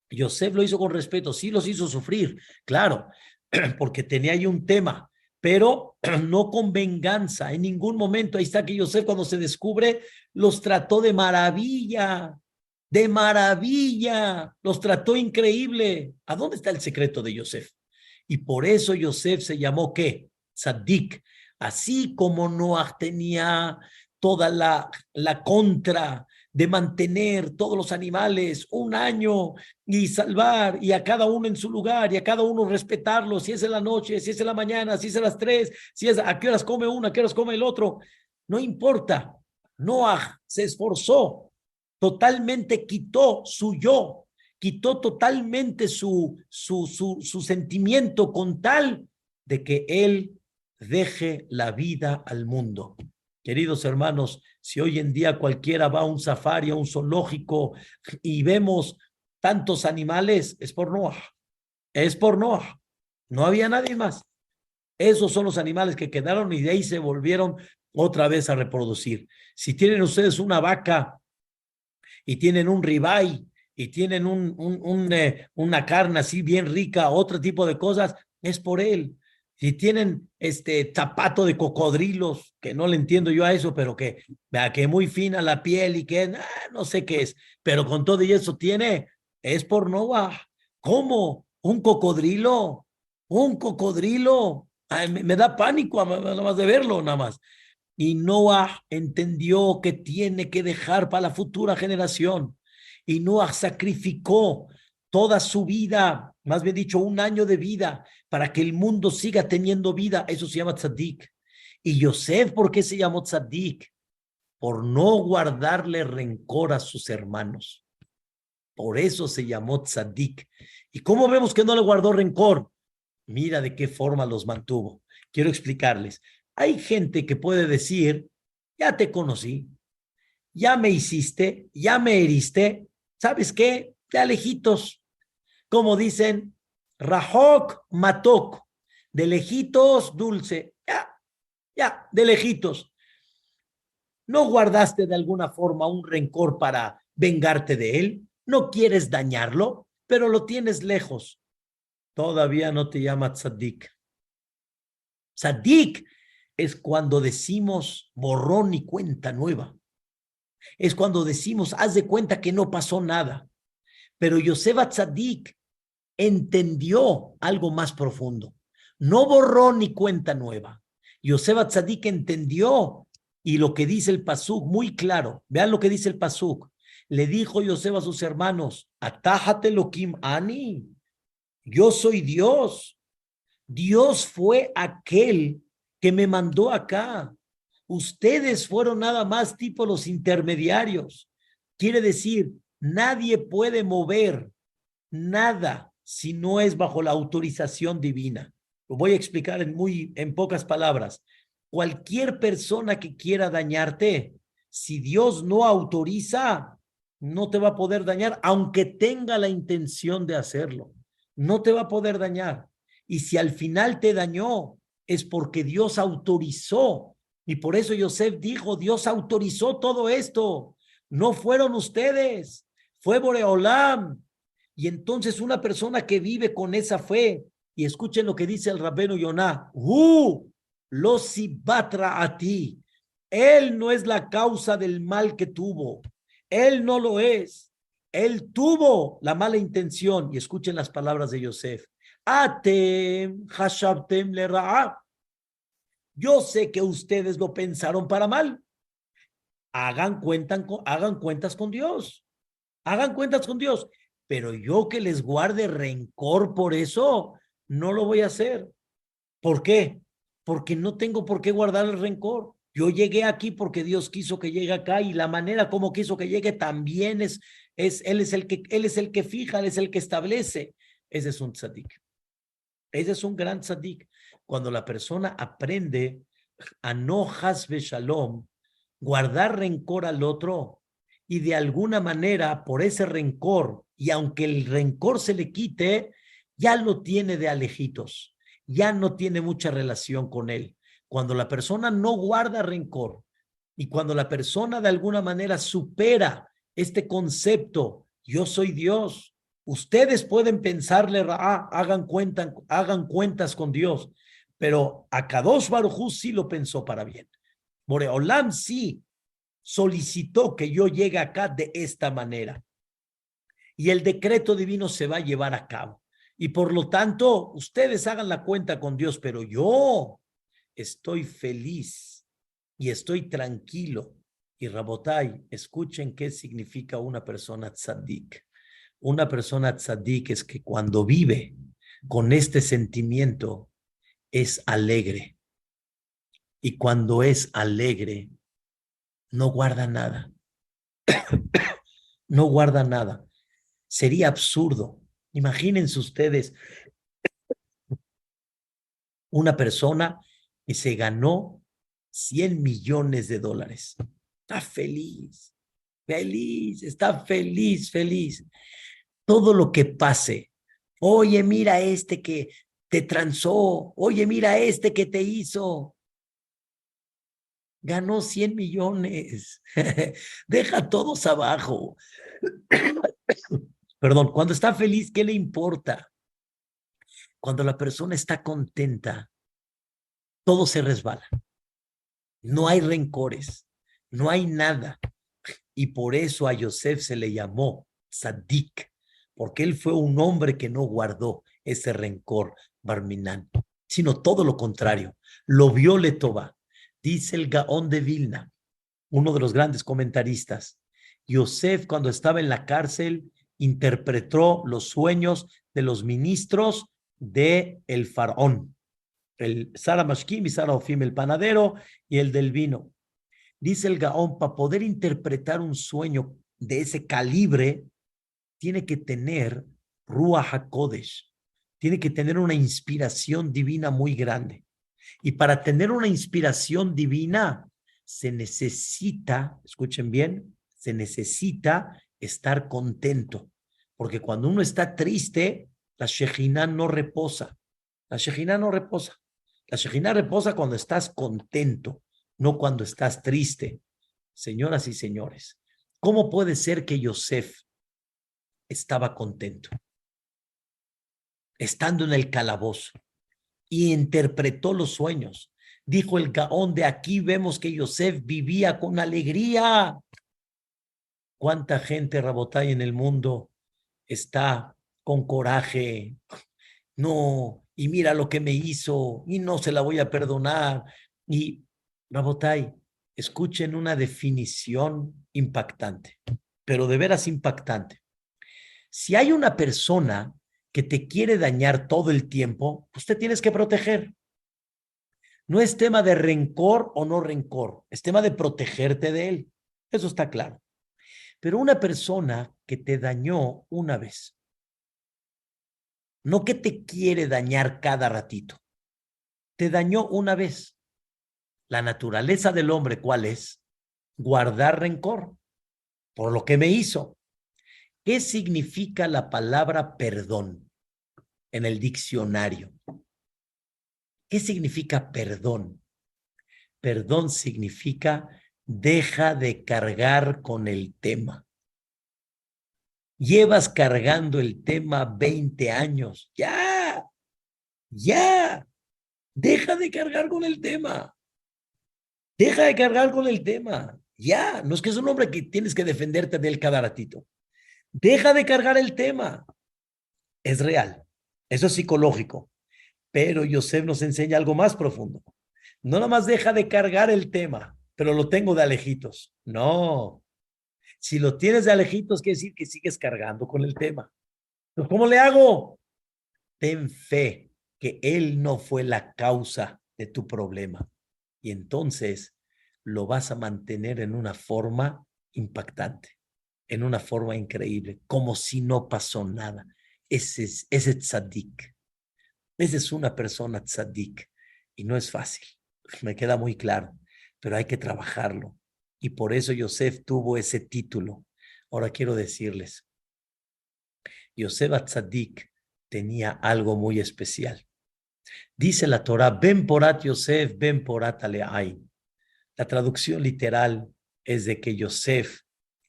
Yosef lo hizo con respeto, sí los hizo sufrir, claro, porque tenía ahí un tema, pero no con venganza, en ningún momento. Ahí está que Yosef cuando se descubre, los trató de maravilla, los trató increíble. ¿A dónde está el secreto de Yosef? Y por eso Yosef se llamó, ¿qué? Tzadik. Así como Noah tenía toda la contra de mantener todos los animales un año y salvar, y a cada uno en su lugar, y a cada uno respetarlo, si es en la noche, si es en la mañana, si es a las 3, si es a qué horas come uno, a qué horas come el otro, no importa. Noah se esforzó, totalmente quitó su yo, quitó totalmente su sentimiento con tal de que él deje la vida al mundo. Queridos hermanos, si hoy en día cualquiera va a un safari, a un zoológico y vemos tantos animales, es por Noah. Es por Noah. No había nadie más. Esos son los animales que quedaron y de ahí se volvieron otra vez a reproducir. Si tienen ustedes una vaca y tienen un ribeye y tienen una carne así bien rica, otro tipo de cosas, es por él. Si tienen zapato de cocodrilos, que no le entiendo yo a eso, pero que muy fina la piel y que no sé qué es, pero con todo y eso tiene, es por Noah. ¿Cómo? ¿Un cocodrilo? ¿Un cocodrilo? Ay, me da pánico nada más de verlo, nada más. Y Noah entendió que tiene que dejar para la futura generación. Y Noah sacrificó toda su vida, más bien dicho, un año de vida, para que el mundo siga teniendo vida. Eso se llama tzaddik. Y Yosef, ¿por qué se llamó tzaddik? Por no guardarle rencor a sus hermanos. Por eso se llamó tzaddik. ¿Y cómo vemos que no le guardó rencor? Mira de qué forma los mantuvo. Quiero explicarles. Hay gente que puede decir, ya te conocí, ya me hiciste, ya me heriste, ¿sabes qué? De lejitos, como dicen, Rahok Matok, de lejitos dulce, ya, de lejitos. ¿No guardaste de alguna forma un rencor para vengarte de él? ¿No quieres dañarlo? Pero lo tienes lejos. Todavía no te llama tzaddik. Tzaddik es cuando decimos borrón y cuenta nueva. Es cuando decimos, haz de cuenta que no pasó nada. Pero Yosef Atzadik entendió algo más profundo. No borró ni cuenta nueva. Yosef Atzadik entendió, y lo que dice el pasuk, muy claro. Vean lo que dice el pasuk. Le dijo Yosef a sus hermanos, Atájate Elohim Ani. Yo soy Dios. Dios fue aquel que me mandó acá. Ustedes fueron nada más tipo los intermediarios. Quiere decir, nadie puede mover nada si no es bajo la autorización divina. Lo voy a explicar en pocas palabras. Cualquier persona que quiera dañarte, si Dios no autoriza, no te va a poder dañar, aunque tenga la intención de hacerlo. No te va a poder dañar. Y si al final te dañó, es porque Dios autorizó. Y por eso Yosef dijo, Dios autorizó todo esto. No fueron ustedes, fue Boreolam. Y entonces una persona que vive con esa fe, y escuchen lo que dice el Rabbeinu Yonah, lo sibatra a ti. Él no es la causa del mal que tuvo. Él no lo es. Él tuvo la mala intención. Y escuchen las palabras de Yosef. Atem hashabtem le ra'a. Yo sé que ustedes lo pensaron para mal. Hagan cuentas con Dios. Hagan cuentas con Dios. Pero yo que les guarde rencor por eso, no lo voy a hacer. ¿Por qué? Porque no tengo por qué guardar el rencor. Yo llegué aquí porque Dios quiso que llegue acá y la manera como quiso que llegue también él es el que fija, Él es el que establece. Ese es un tzadik. Ese es un gran tzadik. Cuando la persona aprende a no hasbe shalom, guardar rencor al otro y de alguna manera por ese rencor, y aunque el rencor se le quite, ya lo tiene de alejitos, ya no tiene mucha relación con él. Cuando la persona no guarda rencor y cuando la persona de alguna manera supera este concepto, yo soy Dios, ustedes pueden pensarle, hagan cuentas con Dios, pero Akadosh Baruj Hu sí lo pensó para bien. Boreolam sí solicitó que yo llegue acá de esta manera. Y el decreto divino se va a llevar a cabo. Y por lo tanto, ustedes hagan la cuenta con Dios, pero yo estoy feliz y estoy tranquilo. Y Rabotai, escuchen qué significa una persona tzaddik. Una persona tzaddik es que cuando vive con este sentimiento es alegre. Y cuando es alegre, no guarda nada. No guarda nada. Sería absurdo. Imagínense ustedes una persona que se ganó 100 millones de dólares. Está feliz, feliz, está feliz, feliz. Todo lo que pase. Oye, mira este que te transó. Oye, mira este que te hizo. Ganó 100 millones. Deja a todos abajo. Perdón, cuando está feliz, ¿qué le importa? Cuando la persona está contenta, todo se resbala. No hay rencores, no hay nada. Y por eso a Yosef se le llamó Sadik, porque él fue un hombre que no guardó ese rencor, Barminan, sino todo lo contrario, lo vio Letová. Dice el Gaón de Vilna, uno de los grandes comentaristas, Yosef cuando estaba en la cárcel interpretó los sueños de los ministros de el faraón, el Sara Mashkim y Sara Ofim, el panadero y el del vino. Dice el Gaón, para poder interpretar un sueño de ese calibre, tiene que tener Ruach HaKodesh, tiene que tener una inspiración divina muy grande. Y para tener una inspiración divina, se necesita, escuchen bien, se necesita estar contento. Porque cuando uno está triste, la Shejina no reposa. La Shejina no reposa. La Shejina reposa cuando estás contento, no cuando estás triste. Señoras y señores, ¿cómo puede ser que Yosef estaba contento estando en el calabozo y interpretó los sueños? Dijo el Gaón, de aquí vemos que Yosef vivía con alegría. ¿Cuánta gente, Rabotay, en el mundo está con coraje? No, y mira lo que me hizo, y no se la voy a perdonar. Y, Rabotay, escuchen una definición impactante, pero de veras impactante. Si hay una persona que te quiere dañar todo el tiempo, pues te tienes que proteger. No es tema de rencor o no rencor, es tema de protegerte de él. Eso está claro. Pero una persona que te dañó una vez, no que te quiere dañar cada ratito, te dañó una vez. La naturaleza del hombre, ¿cuál es? Guardar rencor por lo que me hizo. ¿Qué significa la palabra perdón en el diccionario? ¿Qué significa perdón? Perdón significa deja de cargar con el tema. Llevas cargando el tema 20 años. Ya. Deja de cargar con el tema. Deja de cargar con el tema. Ya. No es que es un hombre que tienes que defenderte de él cada ratito. Deja de cargar el tema. Es real. Eso es psicológico. Pero Yosef nos enseña algo más profundo. No nada más deja de cargar el tema, pero lo tengo de alejitos. No. Si lo tienes de alejitos, quiere decir que sigues cargando con el tema. Entonces, ¿cómo le hago? Ten fe que él no fue la causa de tu problema. Y entonces lo vas a mantener en una forma impactante, en una forma increíble, como si no pasó nada. Ese tzadik. Esa es una persona tzadik. Y no es fácil, me queda muy claro, pero hay que trabajarlo. Y por eso Yosef tuvo ese título. Ahora quiero decirles, Yosef Atzadik tenía algo muy especial. Dice la Torah, Ben Porat Yosef, Ben Porat Aleain. La traducción literal es de que Yosef,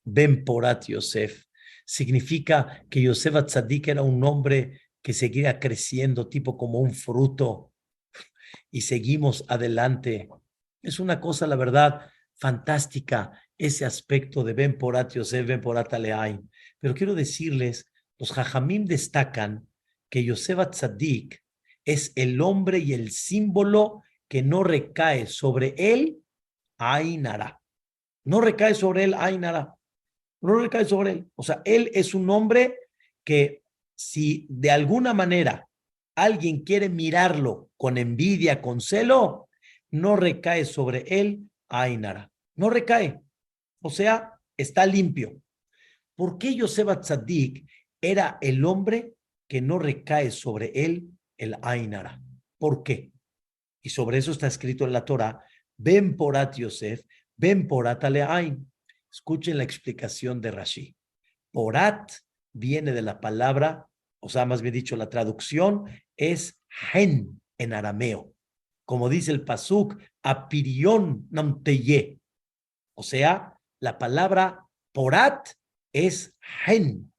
Ben Porat Yosef, significa que Yosef Atzadik era un hombre que seguía creciendo, tipo como un fruto, y seguimos adelante. Es una cosa, la verdad, fantástica, ese aspecto de Ben Porat Yosef, Ben Porat Aleain. Pero quiero decirles, los Jajamim destacan que Yosef Atzadik es el hombre y el símbolo que no recae sobre él, Ainara. No recae sobre él, Ainara. No recae sobre él. O sea, él es un hombre que si de alguna manera alguien quiere mirarlo con envidia, con celo, no recae sobre él, Ainara. No recae. O sea, está limpio. ¿Por qué Yosef Atzadik era el hombre que no recae sobre él el Ainara? ¿Por qué? Y sobre eso está escrito en la Torah, Ben Porat Yosef, Ben Porat Aleain. Escuchen la explicación de Rashi. Porat viene de la palabra, o sea, más bien dicho, la traducción es hen en arameo. Como dice el pasuk, apirion namteye. O sea, la palabra porat es hen.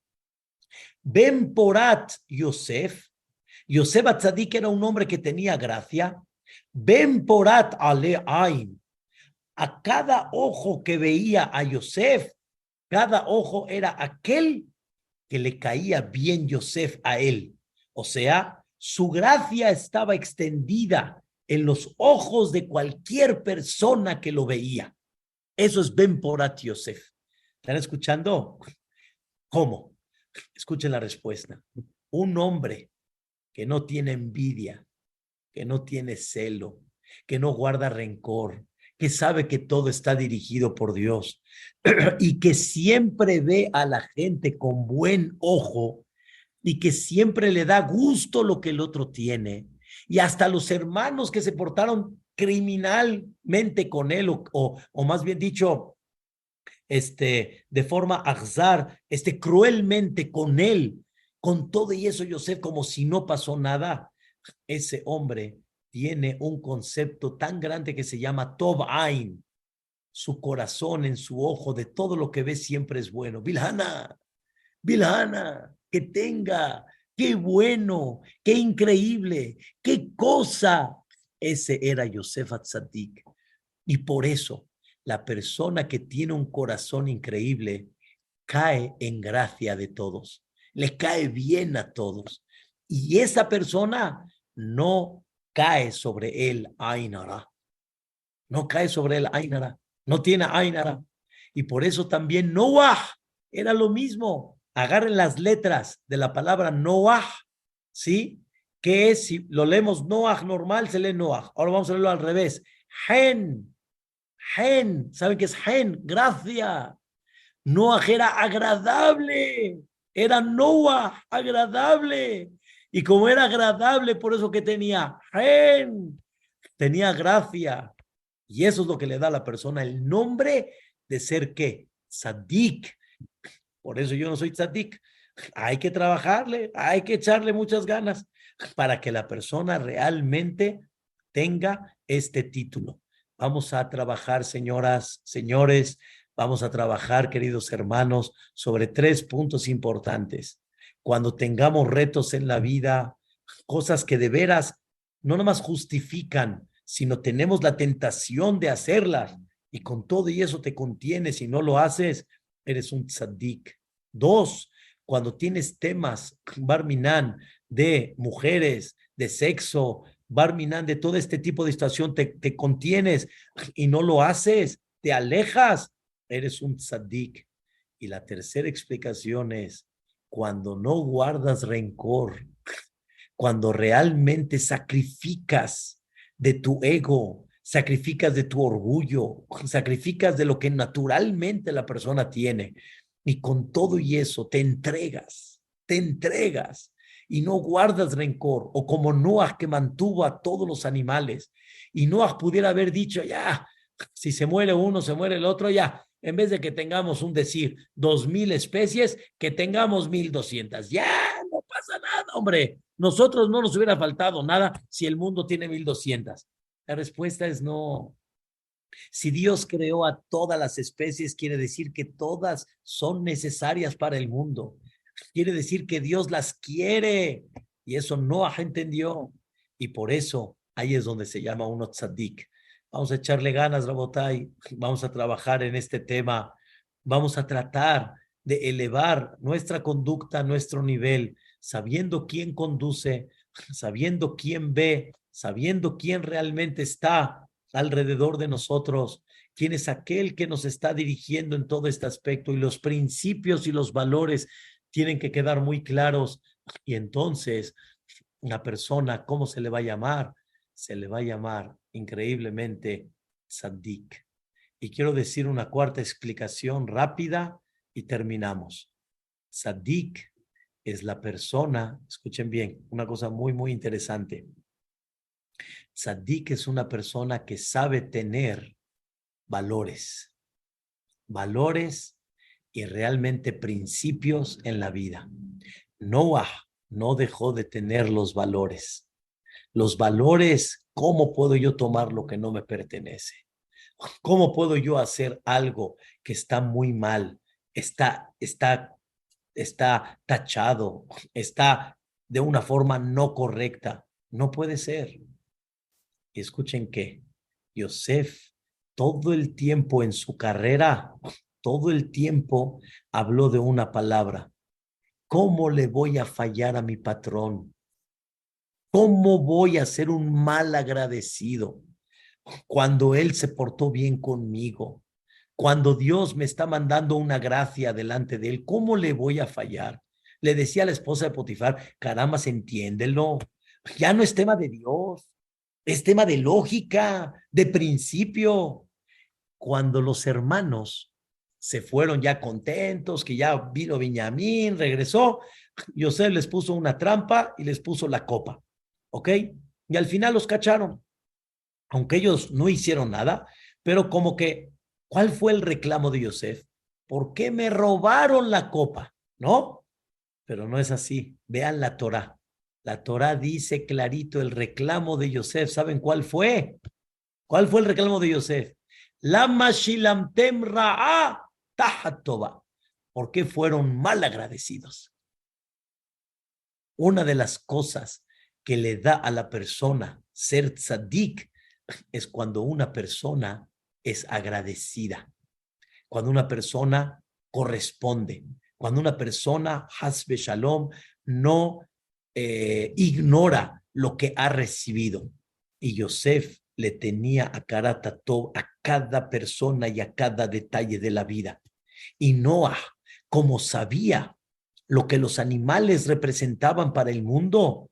Ben Porat Yosef. Yosef Atzadik era un hombre que tenía gracia. Ben Porat Aleain. A cada ojo que veía a Yosef, cada ojo era aquel que le caía bien Yosef a él. O sea, su gracia estaba extendida en los ojos de cualquier persona que lo veía. Eso es Ben Porat Yosef. ¿Están escuchando? ¿Cómo? Escuchen la respuesta. Un hombre que no tiene envidia, que no tiene celo, que no guarda rencor, que sabe que todo está dirigido por Dios y que siempre ve a la gente con buen ojo y que siempre le da gusto lo que el otro tiene. Y hasta los hermanos que se portaron criminalmente con él o más bien dicho, de forma azar, cruelmente con él, con todo y eso Yosef como si no pasó nada. Ese hombre tiene un concepto tan grande que se llama Tov Ain. Su corazón en su ojo de todo lo que ve siempre es bueno. Bilhana, que tenga, qué bueno, qué increíble, qué cosa. Ese era Yosef Atzadik. Y por eso la persona que tiene un corazón increíble cae en gracia de todos, le cae bien a todos. Y esa persona no cae sobre él Ainara, no cae sobre él Ainara, no tiene Ainara. Y por eso también Noah era lo mismo. Agarren las letras de la palabra Noah, ¿sí? Que es, si lo leemos Noah normal, se lee Noah. Ahora vamos a leerlo al revés. Hen, ¿saben qué es Hen? Gracia. Noah era agradable, era Noah agradable. Y como era agradable, por eso que tenía Hen, tenía gracia. Y eso es lo que le da a la persona el nombre de ser ¿qué? Tzadik. Por eso yo no soy tzadik. Hay que trabajarle, hay que echarle muchas ganas para que la persona realmente tenga este título. Vamos a trabajar, señoras, señores, Vamos a trabajar, queridos hermanos, sobre 3 puntos importantes. Cuando tengamos retos en la vida, cosas que de veras no nomás justifican, sino tenemos la tentación de hacerlas, y con todo y eso te contienes y no lo haces, eres un tzaddik. 2, cuando tienes temas, Barminan, de mujeres, de sexo, Barminan, de todo este tipo de situación, te contienes y no lo haces, te alejas, eres un tzaddik. Y la tercera explicación es, cuando no guardas rencor, cuando realmente sacrificas de tu ego, sacrificas de tu orgullo, sacrificas de lo que naturalmente la persona tiene, y con todo y eso te entregas y no guardas rencor, o como Noah, que mantuvo a todos los animales, y Noah pudiera haber dicho, ya, si se muere uno, se muere el otro, ya, en vez de que tengamos un decir 2000 especies, que tengamos 1200. Ya, no pasa nada, hombre. Nosotros no nos hubiera faltado nada si el mundo tiene 1200. La respuesta es no. Si Dios creó a todas las especies, quiere decir que todas son necesarias para el mundo. Quiere decir que Dios las quiere. Y eso Noah entendió. Y por eso ahí es donde se llama uno tzaddik. Vamos a echarle ganas, Rabotai. Vamos a trabajar en este tema. Vamos a tratar de elevar nuestra conducta, nuestro nivel, sabiendo quién conduce, sabiendo quién ve, sabiendo quién realmente está alrededor de nosotros, quién es aquel que nos está dirigiendo en todo este aspecto, y los principios y los valores tienen que quedar muy claros. Y entonces, una persona, ¿cómo se le va a llamar? Se le va a llamar increíblemente tzaddik. Y quiero decir una cuarta explicación rápida y terminamos. Tzaddik es la persona, escuchen bien, una cosa muy, muy interesante. Tzaddik es una persona que sabe tener valores, valores y realmente principios en la vida. Noah no dejó de tener los valores. Los valores, ¿cómo puedo yo tomar lo que no me pertenece? ¿Cómo puedo yo hacer algo que está muy mal? Está tachado, está de una forma no correcta. No puede ser. Y escuchen que Yosef todo el tiempo en su carrera, todo el tiempo habló de una palabra. ¿Cómo le voy a fallar a mi patrón? ¿Cómo voy a ser un mal agradecido cuando él se portó bien conmigo? Cuando Dios me está mandando una gracia delante de él, ¿cómo le voy a fallar? Le decía a la esposa de Potifar, caramba, entiéndelo. Ya no es tema de Dios, es tema de lógica, de principio. Cuando los hermanos se fueron ya contentos, que ya vino Benjamín, regresó, Yosef les puso una trampa y les puso la copa, ¿ok? Y al final los cacharon, aunque ellos no hicieron nada, pero como que, ¿cuál fue el reclamo de Yosef? ¿Por qué me robaron la copa? ¿No? Pero no es así. Vean la Torá. La Torá dice clarito el reclamo de Yosef. ¿Saben cuál fue? ¿Cuál fue el reclamo de Yosef? Lama shilamtem ra'a tahatoba. ¿Por qué fueron mal agradecidos? Una de las cosas que le da a la persona ser tzadik es cuando una persona es agradecida, cuando una persona corresponde, cuando una persona, hasbe shalom, no ignora lo que ha recibido. Y Yosef le tenía a Karatatov a cada persona y a cada detalle de la vida. Y Noah, como sabía lo que los animales representaban para el mundo,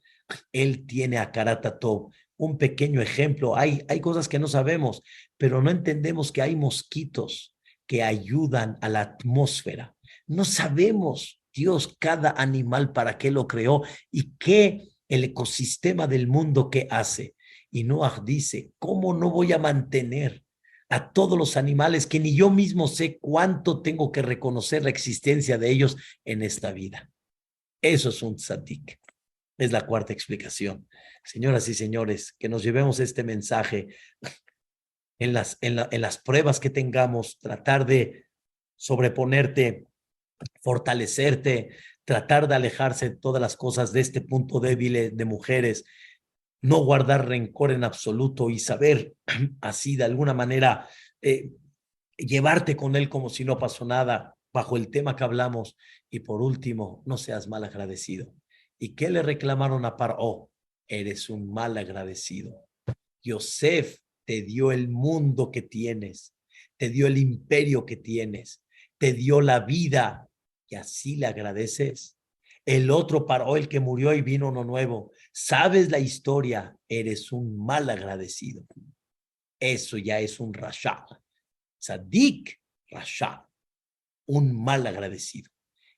él tiene a Karatatov. Un pequeño ejemplo, hay cosas que no sabemos, pero no entendemos que hay mosquitos que ayudan a la atmósfera. No sabemos, Dios, cada animal para qué lo creó y qué el ecosistema del mundo que hace. Y Noah dice, ¿cómo no voy a mantener a todos los animales que ni yo mismo sé cuánto tengo que reconocer la existencia de ellos en esta vida? Eso es un tzaddik. Es la cuarta explicación. Señoras y señores, que nos llevemos este mensaje en las pruebas que tengamos, tratar de sobreponerte, fortalecerte, tratar de alejarse de todas las cosas de este punto débil de mujeres, no guardar rencor en absoluto y saber así de alguna manera llevarte con él como si no pasó nada bajo el tema que hablamos. Y por último, no seas mal agradecido. ¿Y qué le reclamaron a Paró? Eres un mal agradecido. Yosef te dio el mundo que tienes, te dio el imperio que tienes, te dio la vida y así le agradeces. El otro Paró, el que murió y vino uno nuevo. Sabes la historia, eres un mal agradecido. Eso ya es un rasha. Tzadik, rasha, un mal agradecido.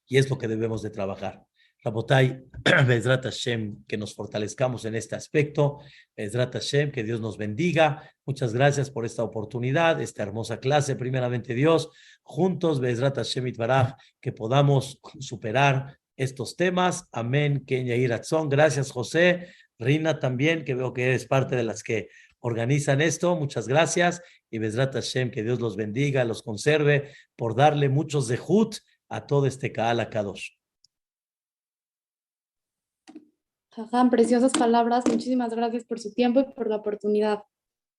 Y es lo que debemos de trabajar. Rabotai, Bezrat Hashem, que nos fortalezcamos en este aspecto. Bezrat Hashem, que Dios nos bendiga. Muchas gracias por esta oportunidad, esta hermosa clase. Primeramente Dios, juntos, Bezrat Hashem Itbaraj, que podamos superar estos temas. Amén. Kenya Iratzón. Gracias, José. Rina también, que veo que eres parte de las que organizan esto. Muchas gracias. Y Bezrat Hashem, que Dios los bendiga, los conserve, por darle muchos zehut a todo este Kaal Akadosh. Jajam, preciosas palabras. Muchísimas gracias por su tiempo y por la oportunidad.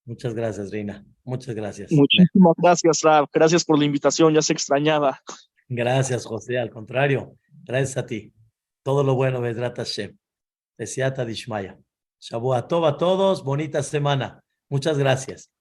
Muchas gracias, Reina. Muchas gracias. Muchísimas gracias, Rab. Gracias por la invitación, ya se extrañaba. Gracias, José. Al contrario, gracias a ti. Todo lo bueno, Bezrat Hashem. Deseata Dishmaya. Shavuot Tov a todos. Bonita semana. Muchas gracias.